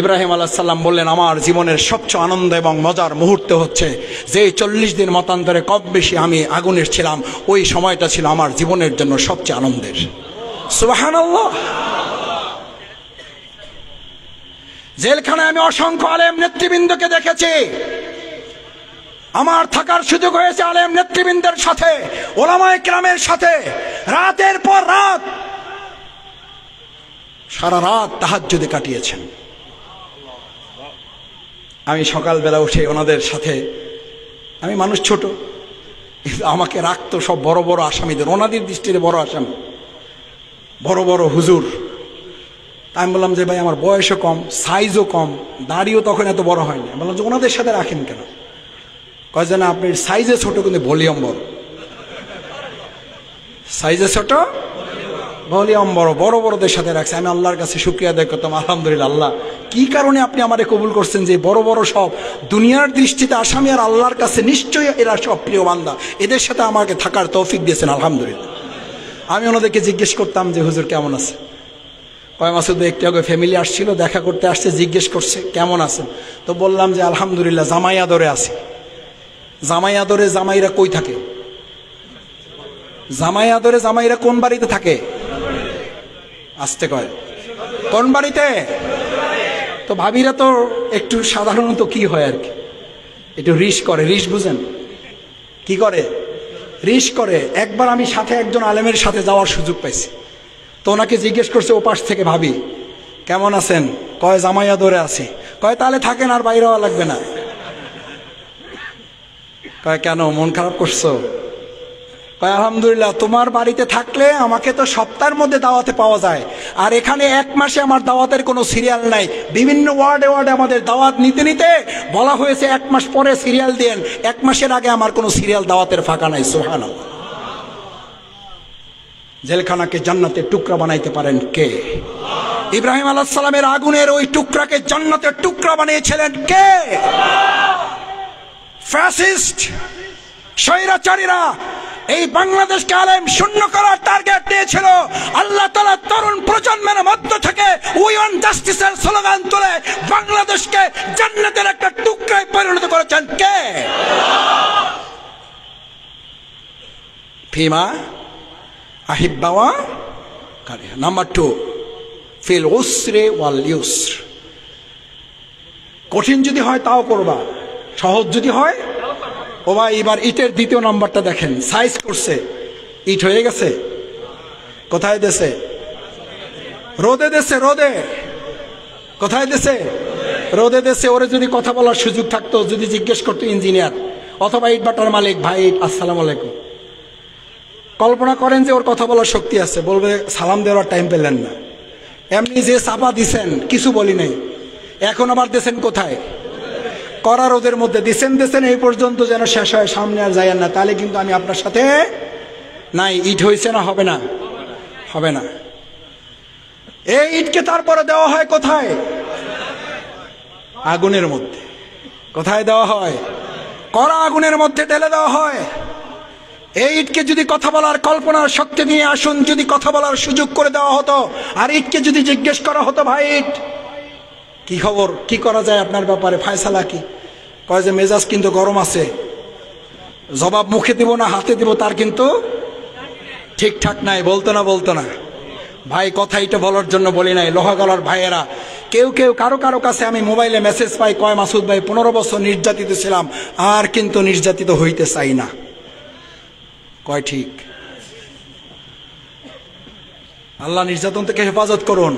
ইব্রাহিম আলাইহিস সালাম বললেন, আমার জীবনের সবচেয়ে আনন্দ এবং মজার মুহূর্ত হচ্ছে যে 40 দিন মতান্তরে কম বেশি আমি আগুনের ছিলাম, ওই সময়টা ছিল আমার জীবনের জন্য সবচেয়ে আনন্দের। সুবহানাল্লাহ। জেলখানায় আমি অসংখ্য আলেম নেতৃবৃন্দকে দেখেছি। আমার থাকার সুযোগ হয়েছে আলেম নেতৃবৃন্দের সাথে, ওলামায়ে কেরামের সাথে। রাতের পর রাত, সারা রাত তাহাজ্জুদে কাটিয়েছেন। আমি সকালবেলা উঠে ওনাদের সাথে, আমি মানুষ ছোট, আমাকে রাখতো সব বড় বড় আসামিদের, ওনাদের দৃষ্টিতে বড় আসামি, বড় বড় হুজুর। আমি বললাম যে ভাই আমার বয়সও কম, সাইজও কম, দাড়িও তখন এত বড় হয়নি। বললাম যে ওনাদের সাথে রাখেন কেন? কয় যে না, আপনার সাইজে ছোট কিন্তু ভলিউম বড়। সাইজে ছোট, ভলিউম বড়, বড় বড়দের সাথে রাখছে। আমি আল্লাহর কাছে শুকরিয়া আদায় করতাম, আলহামদুলিল্লাহ, আল্লাহ কি কারণে আপনি আমারে কবুল করছেন যে বড় বড় সব দুনিয়ার দৃষ্টিতে আসামি, আর আল্লাহর কাছে নিশ্চয়ই এরা সব প্রিয় বান্দা, এদের সাথে আমাকে থাকার তৌফিক দিয়েছেন, আলহামদুলিল্লাহ। আমি ওনাদেরকে জিজ্ঞেস করতাম যে হুজুর কেমন আছে? কয় মাসুদ একটু আগে ফ্যামিলি আসছিল, দেখা করতে আসছে, জিজ্ঞেস করছে কেমন আছেন। তো বললাম যে আলহামদুলিল্লাহ, জামাই আদরে আছি। জামাই আদরে জামাইরা কই থাকে? জামাই আদরে জামাইরা কোন বাড়িতে থাকে? আসতে কয় কোন বাড়িতে? তো ভাবিরা তো একটু সাধারণত কি হয় আর কি, একটু রিস করে। রিস বুঝেন? কি করে? রিস করে। একবার আমি সাথে একজন আলেমের সাথে যাওয়ার সুযোগ পাইছি। তো ওনাকে জিজ্ঞেস করছে ও পাশ থেকে, ভাবি কেমন আছেন? কয় জামাই আদরে আছি। কয় তাহলে থাকেন, আর বাইরে হওয়া লাগবে না। কয় কেন, মন খারাপ করছো? কয় আলহামদুলিল্লাহ, তোমার বাড়িতে থাকলে আমাকে তো সপ্তাহের মধ্যে দাওয়াতে পাওয়া যায়, আর এখানে 1 মাসে আমার দাওয়াতের কোনো সিরিয়াল নাই। বিভিন্ন ওয়ার্ডে ওয়ার্ডে আমাদের দাওয়াত নিতে নিতে বলা হয়েছে 1 মাস পরে সিরিয়াল দেন, 1 মাসের আগে আমার কোনো সিরিয়াল দাওয়াতের ফাঁকা নাই। সুবহানাল্লাহ। জেলখানাকে জান্নাতের টুকরা বানাইতে পারেন কে? ইব্রাহিম আলাইহিস সালামের আগুনের ওই টুকরাকে জান্নাতের টুকরা বানিয়েছিলেন কে? ফ্যাসিস্ট স্বৈরাচারীরা এই বাংলাদেশকে আলেম শূন্য করার টার্গেট নিয়েছিল। আল্লাহ তাআলা তরুণ প্রজন্মের মধ্য থেকে উই ওয়ান্ট জাস্টিসের স্লোগান তুলে বাংলাদেশকে জান্নাতের একটা টুকরায় পরিণত করেছেন কে? ফিমা আহিব্বাওয়া কারিহা। নাম্বার 2, ফিল উসরে ওয়াল ইউসর। কঠিন যদি হয় তাও করবা, সহজ যদি হয়। ও ভাই, এবার ইটের দ্বিতীয় নাম্বারটা দেখেন, সাইজ করছে, ইট হয়ে গেছে। কোথায় দেশে? রোদে দেশে, রোদে। কোথায় দেশে? রোদে দেশে। ওরে যদি কথা বলার সুযোগ থাকতো, যদি জিজ্ঞেস করতো ইঞ্জিনিয়ার অথবা ইট বাটার মালিক, ভাই আসসালামু আলাইকুম, কল্পনা করেন যে ওর কথা বলার শক্তি আছে, বলবে সালাম দেওয়ার টাইম পেলেন না। এমনি যে চাপা দিছেন, কিছু বলি নাই, এখন আবার দেশেন কোথায়? কড়া রোদের মধ্যে দিছেন এই পর্যন্ত যেন শেষ হয়, সামনে আর যাইয়েন না, তাহলে কিন্তু আমি আপনার সাথে নাই। ইট হয়েছে না? হবে না? হবে না। এই ইটকে তারপরে দেওয়া হয় কোথায়? আগুনের মধ্যে। কোথায় দেওয়া হয়? কড়া আগুনের মধ্যে ঢেলে দেওয়া হয়। এই ইটকে যদি কথা বলার কল্পনার শক্তি নিয়ে আসুন, যদি কথা বলার সুযোগ করে দেওয়া হতো, আর ইটকে যদি জিজ্ঞেস করা হতো, ভাই ইট কি খবর, কি করা যায় আপনার ব্যাপারে, ফায়সালা কি? কয় যে মেজাজ কিন্তু গরম আছে, জবাব মুখে দিব না হাতে দিব তার কিন্তু ঠিকঠাক নাই। বলতো না ভাই, কথা এটা বলার জন্য বলি নাই। লোহা গলার ভাইয়েরা, কেউ কারো কাছে আমি মোবাইলে মেসেজ পাই, কয় মাসুদ ভাই 15 বছর নির্যাতিত ছিলাম, আর কিন্তু নির্যাতিত হইতে চাই না। কয় ঠিক? আল্লাহ নির্যাতন থেকে হেফাজত করুন।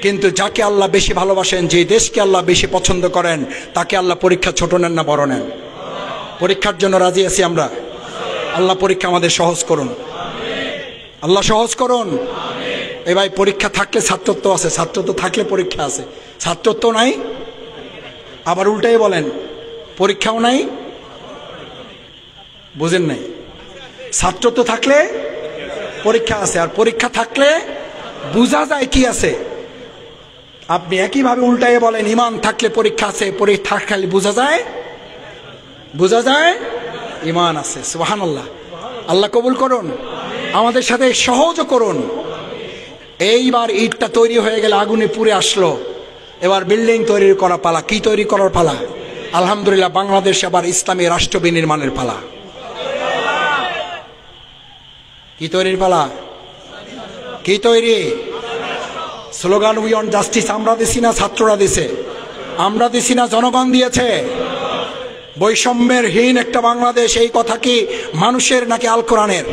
কিন্তু যাকে আল্লাহ বেশি ভালোবাসেন, যে দেশকে আল্লাহ বেশি পছন্দ করেন, তাকে আল্লাহ পরীক্ষা ছোট নেন না বড় নেন? পরীক্ষার জন্য রাজি আছি আমরা। আল্লাহ পরীক্ষা আমাদের সহজ করুন, আল্লাহ সহজ করুন। এ ভাই, পরীক্ষা থাকলে ছাত্রত্ব আছে, ছাত্রত্ব থাকলে পরীক্ষা আছে। ছাত্রত্ব নাই, আবার উল্টাই বলেন পরীক্ষাও নাই। বুঝেন নাই? ছাত্রত্ব থাকলে পরীক্ষা আছে, আর পরীক্ষা থাকলে বোঝা যায় কি আছে। আপনি একইভাবে উল্টাই বলেন ইমান থাকলে পরীক্ষা আছে, পরীক্ষা থাকলে বোঝা যায় ইমান আছে। সুবহানাল্লাহ। আল্লাহ কবুল করুন, আমাদের সাথে সহজ করুন। এইবার ইটটা তৈরি হয়ে গেলে, আগুনে পুড়ে আসলো, এবার বিল্ডিং তৈরি করা পালা। কি তৈরি করার পালা? আলহামদুলিল্লাহ, বাংলাদেশ আবার ইসলামী রাষ্ট্র বিনির্মাণের পালা। কি তৈরির পালা? কি তৈরি? স্লোগান উই ওয়ান্ট জাস্টিস আমরা দিছি না ছাত্ররা দিছে? আমরা দিছি না জনগণ দিয়েছে? বৈষম্যের হীন একটা বাংলাদেশ, এই কথা কি মানুষের নাকি আল কোরআনের?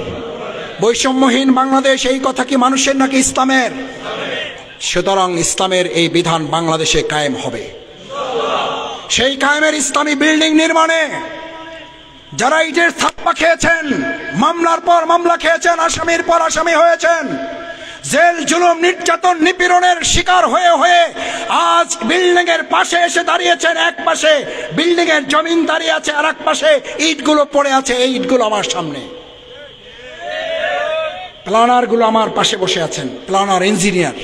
বৈষম্যহীন বাংলাদেশ, এই কথা কি মানুষের নাকি ইসলামের? সুতরাং ইসলামের এই বিধান বাংলাদেশে কায়েম হবে। সেই কায়েমের ইসলামী বিল্ডিং নির্মাণে যারা ইটের ছাপ্পা খেয়েছেন, মামলার পর মামলা খেয়েছেন, আসামির পর আসামি হয়েছেন, জেল জুলুম নির্যাতন নিপীড়নের শিকার হয়ে হয়ে আজ বিল্ডিং এর পাশে এসে দাঁড়িয়েছেন। এক পাশে বিল্ডিং এর জমিন দাঁড়িয়ে আছে, আর এক পাশে ইটগুলো পড়ে আছে। এই ইটগুলো আমার সামনে, প্ল্যানার গুলো আমার পাশে বসে আছেন, প্ল্যানার ইঞ্জিনিয়ার।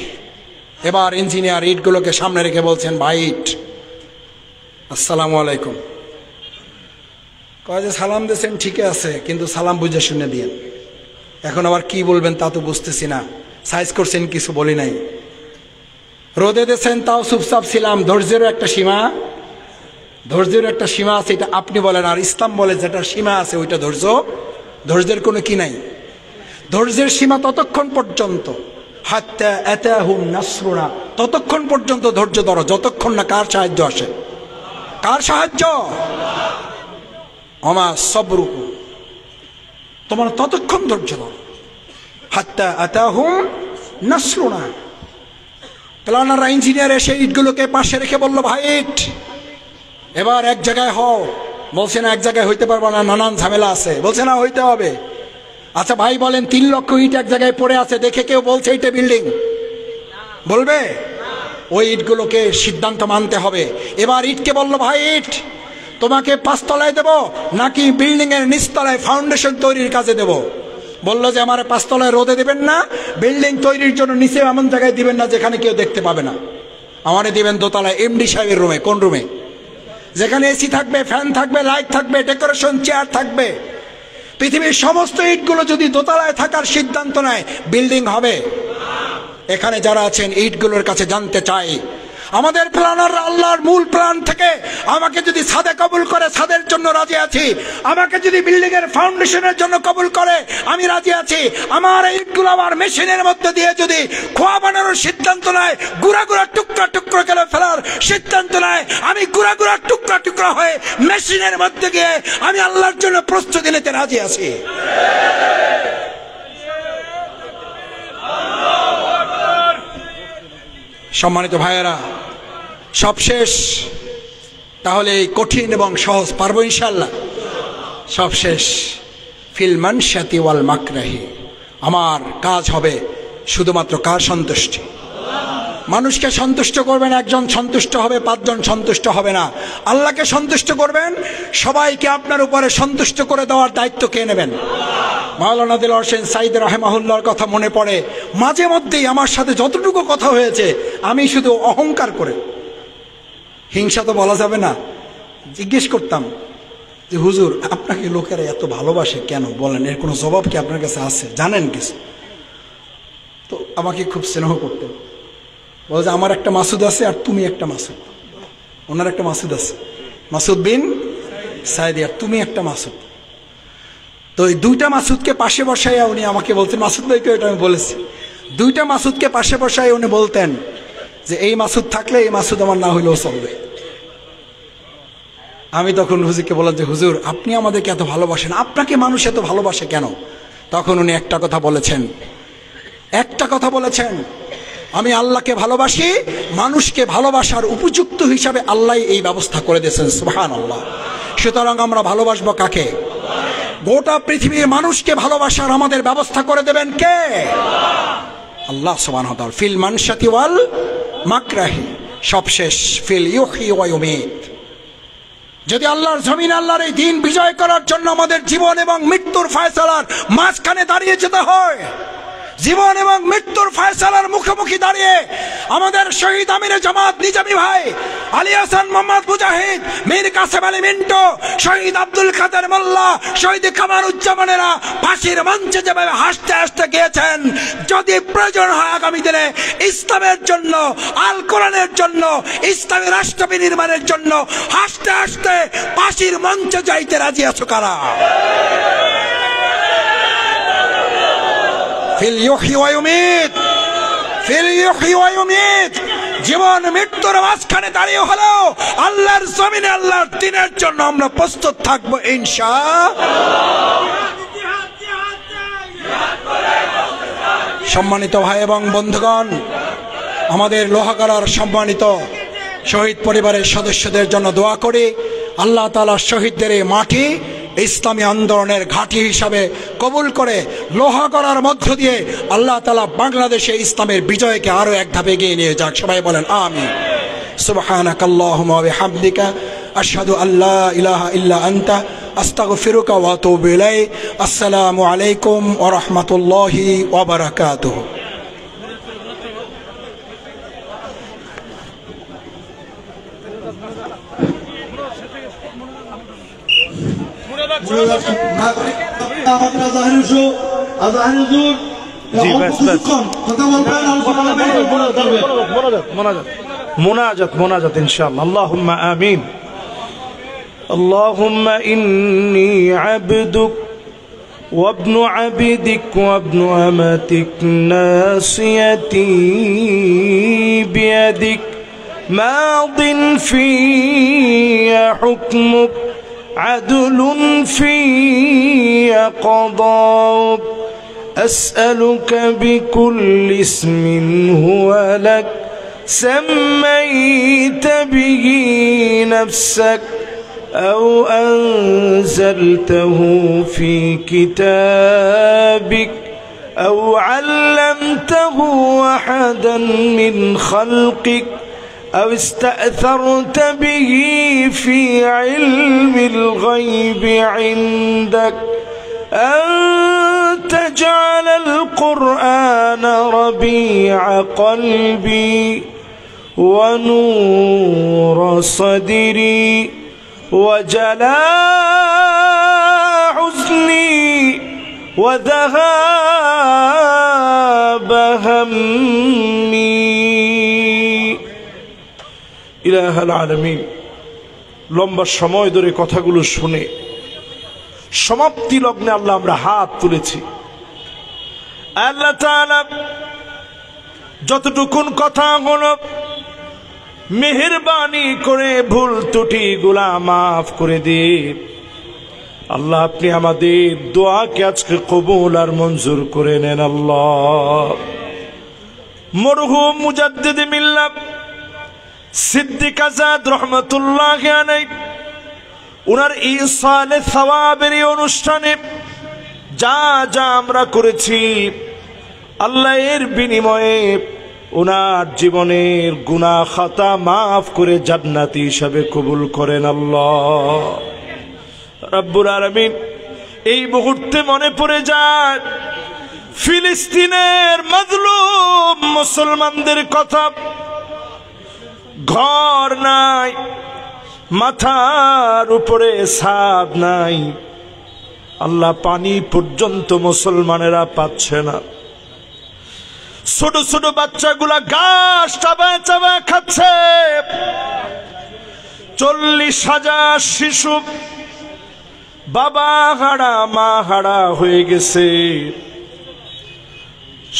এবার ইঞ্জিনিয়ার ইটগুলোকে সামনে রেখে বলছেন, ভাই ইট আসসালামু আলাইকুম। কয় যে সালাম দিয়েছেন ঠিক আছে, কিন্তু সালাম বুঝে শুনে দিয়েন। এখন আবার কি বলবেন তা তো বুঝতেছি না। সাইজ করছেন, কিছু বলি নাই। রোদে দিয়েছেন, তাও চুপচাপ ছিলাম। ধৈর্যেরও একটা সীমা আছে, এটা আপনি বলেন। আর ইসলাম বলে যেটা সীমা আছে ওইটা ধৈর্য। ধৈর্যের কোনো কি নাই। ধৈর্যের সীমা ততক্ষণ পর্যন্ত, হাত্তা আতাহুম নাসরুনা, ততক্ষণ পর্যন্ত ধৈর্য ধরো যতক্ষণ না কার সাহায্য আসে। কার সাহায্য? ওমা সবরুকু, তোমার ততক্ষণ ধৈর্য ধরো। হাত্তা আতাহুম নাসরুনা। প্ল্যানাররা ইঞ্জিনিয়ার এসে ইটগুলোকে পাশে রেখে বলল, ভাই ইট এবার এক জায়গায় হও। বলছে না এক জায়গায় হইতে পারবো না, নানান ঝামেলা আছে। বলছে না হইতে হবে। আচ্ছা ভাই বলেন, 3 লক্ষ ইট এক জায়গায় পড়ে আছে, দেখে কেউ বলছে এটা বিল্ডিং? বলবে? ওই ইটগুলোকে সিদ্ধান্ত মানতে হবে। এবার ইটকে বলল, ভাই ইট তোমাকে 5 তলায় দেব নাকি বিল্ডিং এর নিচতলায় ফাউন্ডেশন তৈরির কাজে দেব? বললো যে আমার 5 তলায় রোদে দিবেন না, বিল্ডিং তৈরির জন্য নিচে এমন জায়গায় দিবেন না যেখানে কেউ দেখতে পাবে না, আমারে দিবেন দোতলায় এমডি সাহেবের রুমে। কোন রুমে? যেখানে এসি থাকবে, ফ্যান থাকবে, লাইট থাকবে, ডেকোরেশন চেয়ার থাকবে। পৃথিবীর সমস্ত ইটগুলো যদি দোতলায় থাকার সিদ্ধান্ত নেয়, বিল্ডিং হবে? এখানে যারা আছেন ইটগুলোর কাছে জানতে চাই, আমাদের প্ল্যানার আল্লাহর মূল প্ল্যান থেকে আমাকে যদি ছাদে কবুল করে ছাদের জন্য রাজি আছি, আমাকে যদি বিল্ডিং এর ফাউন্ডেশনের জন্য কবুল করে আমি রাজি আছি। আমার ইটগুলো আবার মেশিনের মধ্যে দিয়ে যদি খোয়া বানানোর সিদ্ধান্ত নেয়, গুড়া গুড়া টুকরা টুকরা করে ফেলার সিদ্ধান্ত নেয়, আমি গুড়া গুড়া টুকরা টুকরা হয়ে মেশিনের মধ্যে গিয়ে আমি আল্লাহর জন্য প্রস্তুতি নিতে রাজি আছি। সম্মানিত ভাইয়েরা, সবশেষ তাহলে এই কঠিন এবং সহজ পারবো ইনশাআল্লাহ। সবশেষ ফিল মানশাতি ওয়াল মাকরাহি, আমার কাজ হবে শুধুমাত্র কার সন্তুষ্টি? মানুষকে সন্তুষ্ট করবেন, একজন সন্তুষ্ট হবে, 5 জন সন্তুষ্ট হবে না। আল্লাহকে সন্তুষ্ট করবেন, সবাইকে আপনার উপরে সন্তুষ্ট করে দেওয়ার দায়িত্ব কে নেবেন? মাওলানা দিলওয়ার হোসেন সাইদ রাহিমাহুল্লাহর কথা মনে পড়ে। মাঝে মধ্যেই আমার সাথে যতটুকু কথা হয়েছে আমি শুধু অহংকার করে, হিংসা তো বলা যাবে না, জিজ্ঞেস করতাম যে হুজুর আপনাকে লোকেরা এত ভালোবাসে কেন বলেন, এর কোনো জবাব কি আপনার কাছে আছে, জানেন কিছু? তো আমাকে খুব স্নেহ করতেন, বলে যে আমার একটা মাসুদ আছে আর তুমি একটা মাসুদ, ওনার একটা মাসুদ আছে মাসুদ বিন সাইদ, আর তুমি একটা মাসুদ। তো এই 2টা মাসুদকে পাশে বসাইয়া উনি আমাকে বলতেন, মাসুদ ভাইকে এটা আমি বলেছি, 2টা মাসুদকে পাশে বসাই উনি বলতেন যে এই মাসুদ থাকলে এই মাসুদ আমার না হইলেও চলবে। আমি তখন হুজুরকে বললাম যে হুজুর আপনি আমাদেরকে এত ভালোবাসেন, আপনাকে মানুষ এত ভালোবাসে কেন? তখন উনি একটা কথা বলেছেন, আমি আল্লাহকে ভালোবাসি, মানুষকে ভালোবাসার উপযুক্ত হিসাবে আল্লাহ এই ব্যবস্থা করে দিয়েছেন, সুবহানাল্লাহ। সুতরাং আমরা ভালোবাসবো কাকে? গোটা পৃথিবীর মানুষকে ভালোবাসার আমাদের ব্যবস্থা করে দেবেন কে? আল্লাহ সুবহানাহু ওয়া তাআলা। ফিল মানশাতি ওয়াল মাকরাহি, সবশেষ ফিল ইউহয়ি ওয়া ইউমীত। যদি আল্লাহর জমিন, আল্লাহর এই দিন বিজয় করার জন্য আমাদের জীবন এবং মৃত্যুর ফয়সালার মাঝখানে দাঁড়িয়ে যেতে হয়, জীবন এবং মৃত্যুর ফয়সালার মুখোমুখি দাঁড়িয়ে আমাদের শহীদ আমিরে জামাত নিজামী ভাই আলী হাসান মোহাম্মদ মুজাহিদ, মীর কাসেম আলী মিন্টু, শহীদ আব্দুল কাদের মোল্লা, শহীদ কামারুজ্জামানেরা ফাঁসির মঞ্চে যেভাবে হাসতে হাসতে গিয়েছেন, যদি প্রয়োজন হয় আগামী দিনে ইসলামের জন্য, আল কোরআনের জন্য, ইসলামী রাষ্ট্র বিনির্মাণের জন্য হাসতে হাসতে ফাঁসির মঞ্চে যাইতে রাজি আছো কারা? ফিল ইউহয়ি ওয়া ইউমীত, ফিল ইউহয়ি ওয়া ইউমীত। জীবন মৃত্যুর মাঝখানে দাঁড়িয়ে হলেও আল্লাহর জমিনে আল্লাহর দ্বীনের জন্য আমরা প্রস্তুত থাকবো ইনশাআল্লাহ। সম্মানিত ভাই এবং বন্ধুগণ, আমাদের লোহাগাড়ার সম্মানিত শহীদ পরিবারের সদস্যদের জন্য দোয়া করি, আল্লাহ তাআলা শহীদদের এই মাটি ইসলামী আন্দোলনের ঘাঁটি হিসাবে কবুল করে লোহাগড়ার মধ্য দিয়ে আল্লাহ তাআলা বাংলাদেশে ইসলামের বিজয়কে আরো এক ধাপ এগিয়ে নিয়ে যাক। সবাই বলেন আমিন। সুবহানাকাল্লাহুম্মা ওয়া বিহামদিকা আশহাদু আল্লা ইলাহা ইল্লা আনতা আস্তাগফিরুকা ওয়া আতুবু ইলাইক। আসসালামু আলাইকুম ওয়া রাহমাতুল্লাহি ওয়া বারাকাতুহু। مناجات إن شاء الله. اللهم آمين. اللهم إني عبدك وابن عبدك وابن أمتك ناصيتي بيدك ماض في حكمك عدل في قضاءك أسألك بكل اسم هو لك سميت به نفسك أو أنزلته في كتابك أو علمته أحدا من خلقك أو استأثرت به في علم الغيب عندك أن تجعل القرآن ربيع قلبي ونور صدري وجلاء حزني وذهاب همي ইলাহ আলামিন। লম্বা সময় ধরে কথাগুলো শুনে সমাপ্তি লগ্নে আল্লাহ আমরা হাত তুলেছি। আল্লাহ তাআলা যতটুকুন কথা হলো মেহেরবানি করে ভুল ত্রুটি গুলা মাফ করে দিয়ে আল্লাহ আপনি আমাদের দোয়াকে আজকে কবুল আর মঞ্জুর করে নেন। আল্লাহ মরহুম মুজাদ্দিদ মিল্লাত সিদ্দিক আজাদ রহমতুল্লাহি আলাইহি উনার ইসালে সওয়াবের অনুষ্ঠানে যা যা আমরা করেছি আল্লাহ এর বিনিময়ে উনার জীবনের গুনাহ খাতা মাফ করে জান্নাতি হিসাবে কবুল করেন আল্লাহ রব্বুল আলামিন। এই মুহূর্তে মনে পড়ে যায় ফিলিস্তিনের মাজলুম মুসলমানদের কথা। ঘর নাই, মাথার উপরে ছাদ নাই, আল্লাহ পানি পর্যন্ত মুসলমানেরা পাচ্ছে না। ছোট ছোট বাচ্চাগুলা ঘাস চাবায় চাবায় খাচ্ছে। 40,000 শিশু বাবা হারা মা হারা হয়ে গেছে।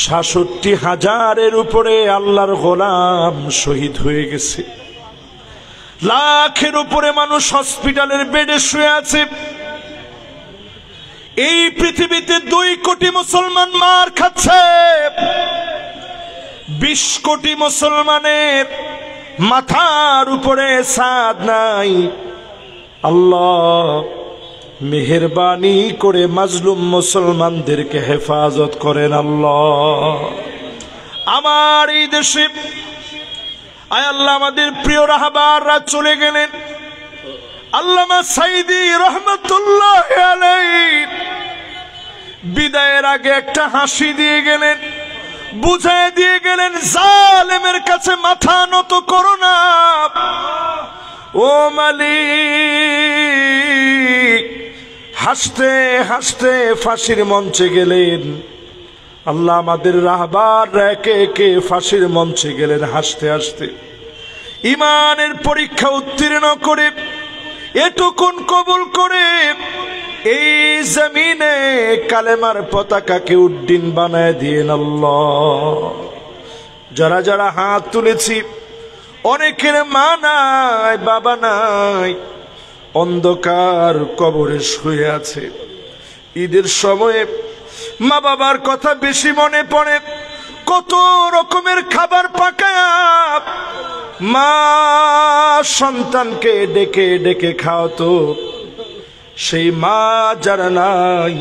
67,000-এর উপরে আল্লাহর গোলাম শহীদ হয়ে গেছে। লাখের উপরে মানুষ হসপিটালের বেডে শুয়ে আছে। এই পৃথিবীতে 2 কোটি মুসলমান মার খাচ্ছে। 20 কোটি মুসলমানের মাথার উপরে ছাদ নাই। আল্লাহ মেহেরবানি করে মাজলুম মুসলমানদেরকে হেফাজত করেন আল্লাহ। আমার এই দেশে আয় আল্লাহ আমাদের প্রিয় রাহবাররা চলে গেলেন। আল্লামা সাইদি রহমতুল্লাহি আলাইহি বিদায়ের আগে একটা হাসি দিয়ে গেলেন, বুঝায় দিয়ে গেলেন জালেমের কাছে মাথা নত করো না ও মালিক। হাসতে হাসতে ফাঁসির মঞ্চে গেলেন। আল্লাহ আমাদের রাহবার একে একে ফাঁসির মঞ্চে গেলেন হাসতে হাসতে। ইমানের পরীক্ষা উত্তীর্ণ করে এটুকুন কবুল করে এই জমিনে কালেমার পতাকাকে উড্ডীন বানায় দিয়েন আল্লাহ। যারা যারা হাত তুলেছি অনেকের মা নাই, বাবা নাই, অন্ধকার কবরে শুয়ে আছে। ঈদের সময়ে মা বাবার কথা বেশি মনে পড়ে। কত রকমের খাবার পাকায়া মা সন্তানকে ডেকে ডেকে খাওয়াতো। সেই মা যারা নাই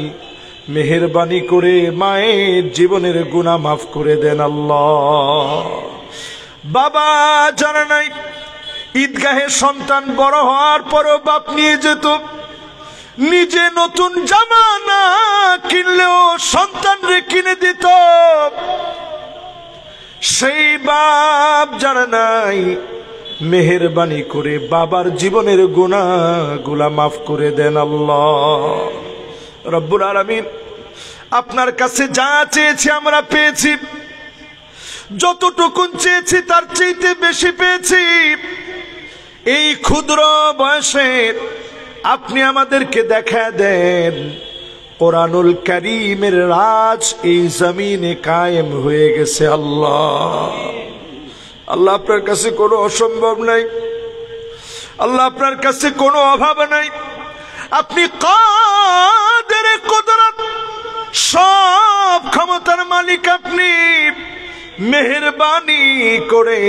মেহেরবানি করে মায়ের জীবনের গুনাহ মাফ করে দেন আল্লাহ। বাবা যারা নাই ঈদগাহে সন্তান বড় হওয়ার পরও বাপ নিয়ে যেত, নিজে নতুন জামা না কিনলেও সন্তানরে কিনে দিত। সেই বাপ যারা নাই মেহেরবানি করে বাবার জীবনের গুনাহগুলা মাফ করে দেন আল্লাহ। রব্বুল আলামিন আপনার কাছে যা চেয়েছি আমরা পেয়েছি। যতটুকুন চেয়েছি তার চাইতে বেশি পেয়েছি। এই ক্ষুদ্র বয়সে আপনি আমাদেরকে দেখা দেন কোরআনুল কারীমের রাজ এই জমিনে কায়েম হয়ে গেছে আল্লাহ। আল্লাহ আপনার কাছে কোনো অসম্ভব নাই, আল্লাহ আপনার কাছে কোনো অভাব নাই। আপনি কাদের কুদরত, সব ক্ষমতার মালিক আপনি। মেহেরবানি করে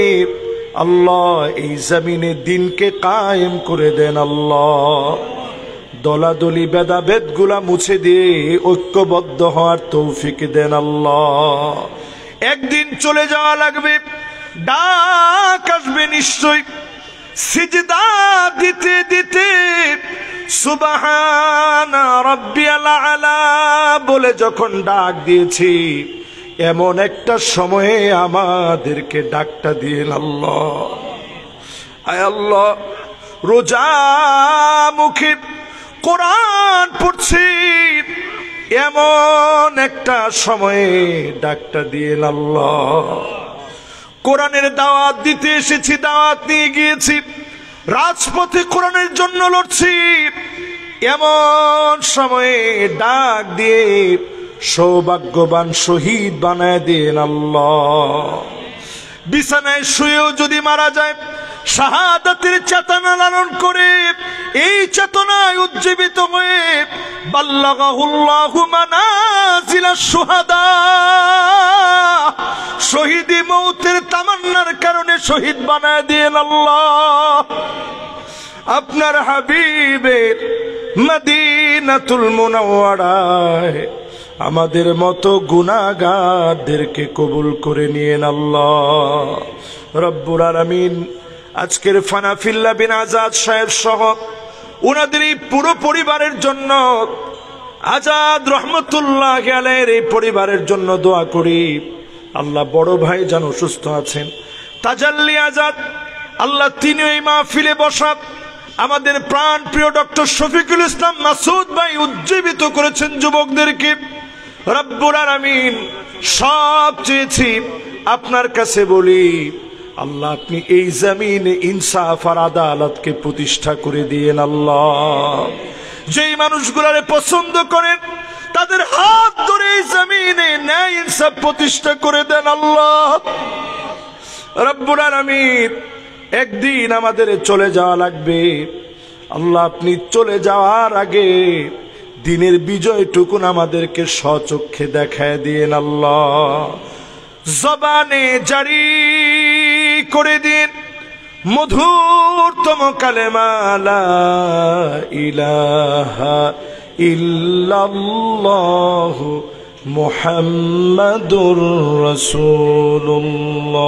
আল্লাহ এই জমিনে দিনকে কায়েম করে দেন আল্লাহ। দলাদলি ভেদাভেদ গুলা মুছে দিয়ে ঐক্যবদ্ধ হওয়ার তৌফিক দেন আল্লাহ। একদিন চলে যাওয়া লাগবে, ডাক আসবে নিশ্চয়। সিজদা দিতে দিতে সুবহানা রাব্বিয়াল আলা বলে যখন ডাক দিয়েছি, এমন একটা সময়ে আমাদেরকে ডাকটা দিলেন আল্লাহ। আয় আল্লাহ, রোজা মুখে কোরআন পড়ছি, এমন একটা সময়ে ডাকটা দিলেন আল্লাহ। কোরআনের দাওয়াত দিতে এসেছি, দাওয়াত নিয়ে গিয়েছি, রাজপথে কোরআনের জন্য লড়ছি, এমন সময়ে ডাক দিয়ে সৌভাগ্যবান শহীদ বানায় দেন আল্লাহ। বিছানায় শুয়েও যদি মারা যায়, শাহাদাতের চেতনা লালন করে এই চেতনায় উজ্জীবিত হয়ে বাল্লাগাহুল্লাহু মানাজিলাশ শুহাদা, শহীদি মৌতের তামান্নার কারণে শহীদ বানায় দেন আল্লাহ। আপনার হাবিবের মদিনাতুল মুনাওয়ারায় আমাদের মতো গুনাহগারদেরকে কবুল করে নিয়েন আল্লাহ রব্বুল আলামিন। আজকের ফানাফিল্লাহ বিন আজাদ সাহেব সহ ওনাদের এই পুরো পরিবারের জন্য, আজাদ রহমতুল্লাহ আলাইহির এই পরিবারের জন্য দোয়া করি। আল্লাহ, বড় ভাই যেন অসুস্থ আছেন, তাজাল্লি আজাদ, আল্লাহ তিনি এই মাহফিলে বসা আমাদের প্রাণ প্রিয় ডক্টর শফিকুল ইসলাম মাসুদ ভাই উজ্জীবিত করেছেন যুবকদেরকে। রব্বুল আলামিন, সব চেয়েছি আপনার কাছে, বলি আল্লাহ আপনি এই জমিনে ইনসাফ আর আদালতকে প্রতিষ্ঠা করে দিয়েন আল্লাহ। যেই মানুষগুলারে পছন্দ করেন তাদের হাত ধরে এই জমিনে ন্যায় ইনসাফ প্রতিষ্ঠা করে দেন আল্লাহ রব্বুল আলামিন। একদিন আমাদের চলে যাওয়া লাগবে আল্লাহ, আপনি চলে যাওয়ার আগে দিনের বিজয়টুকুন আমাদেরকে স্বচক্ষে দেখায় দিয়েন আল্লাহ। জবানে জারি করে দিন মধুরতম কালেমা লা ইলাহা ইল্লাল্লাহু মুহাম্মাদুর রাসূলুল্লাহ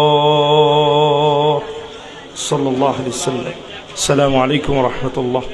সাল্লাল্লাহু আলাইহি ওয়াসাল্লাম। আসসালামু আলাইকুম ওয়া রাহমাতুল্লাহ।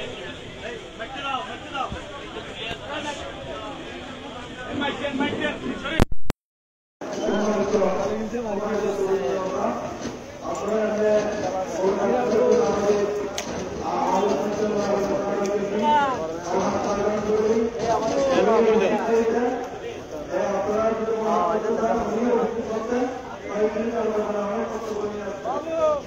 Vamos!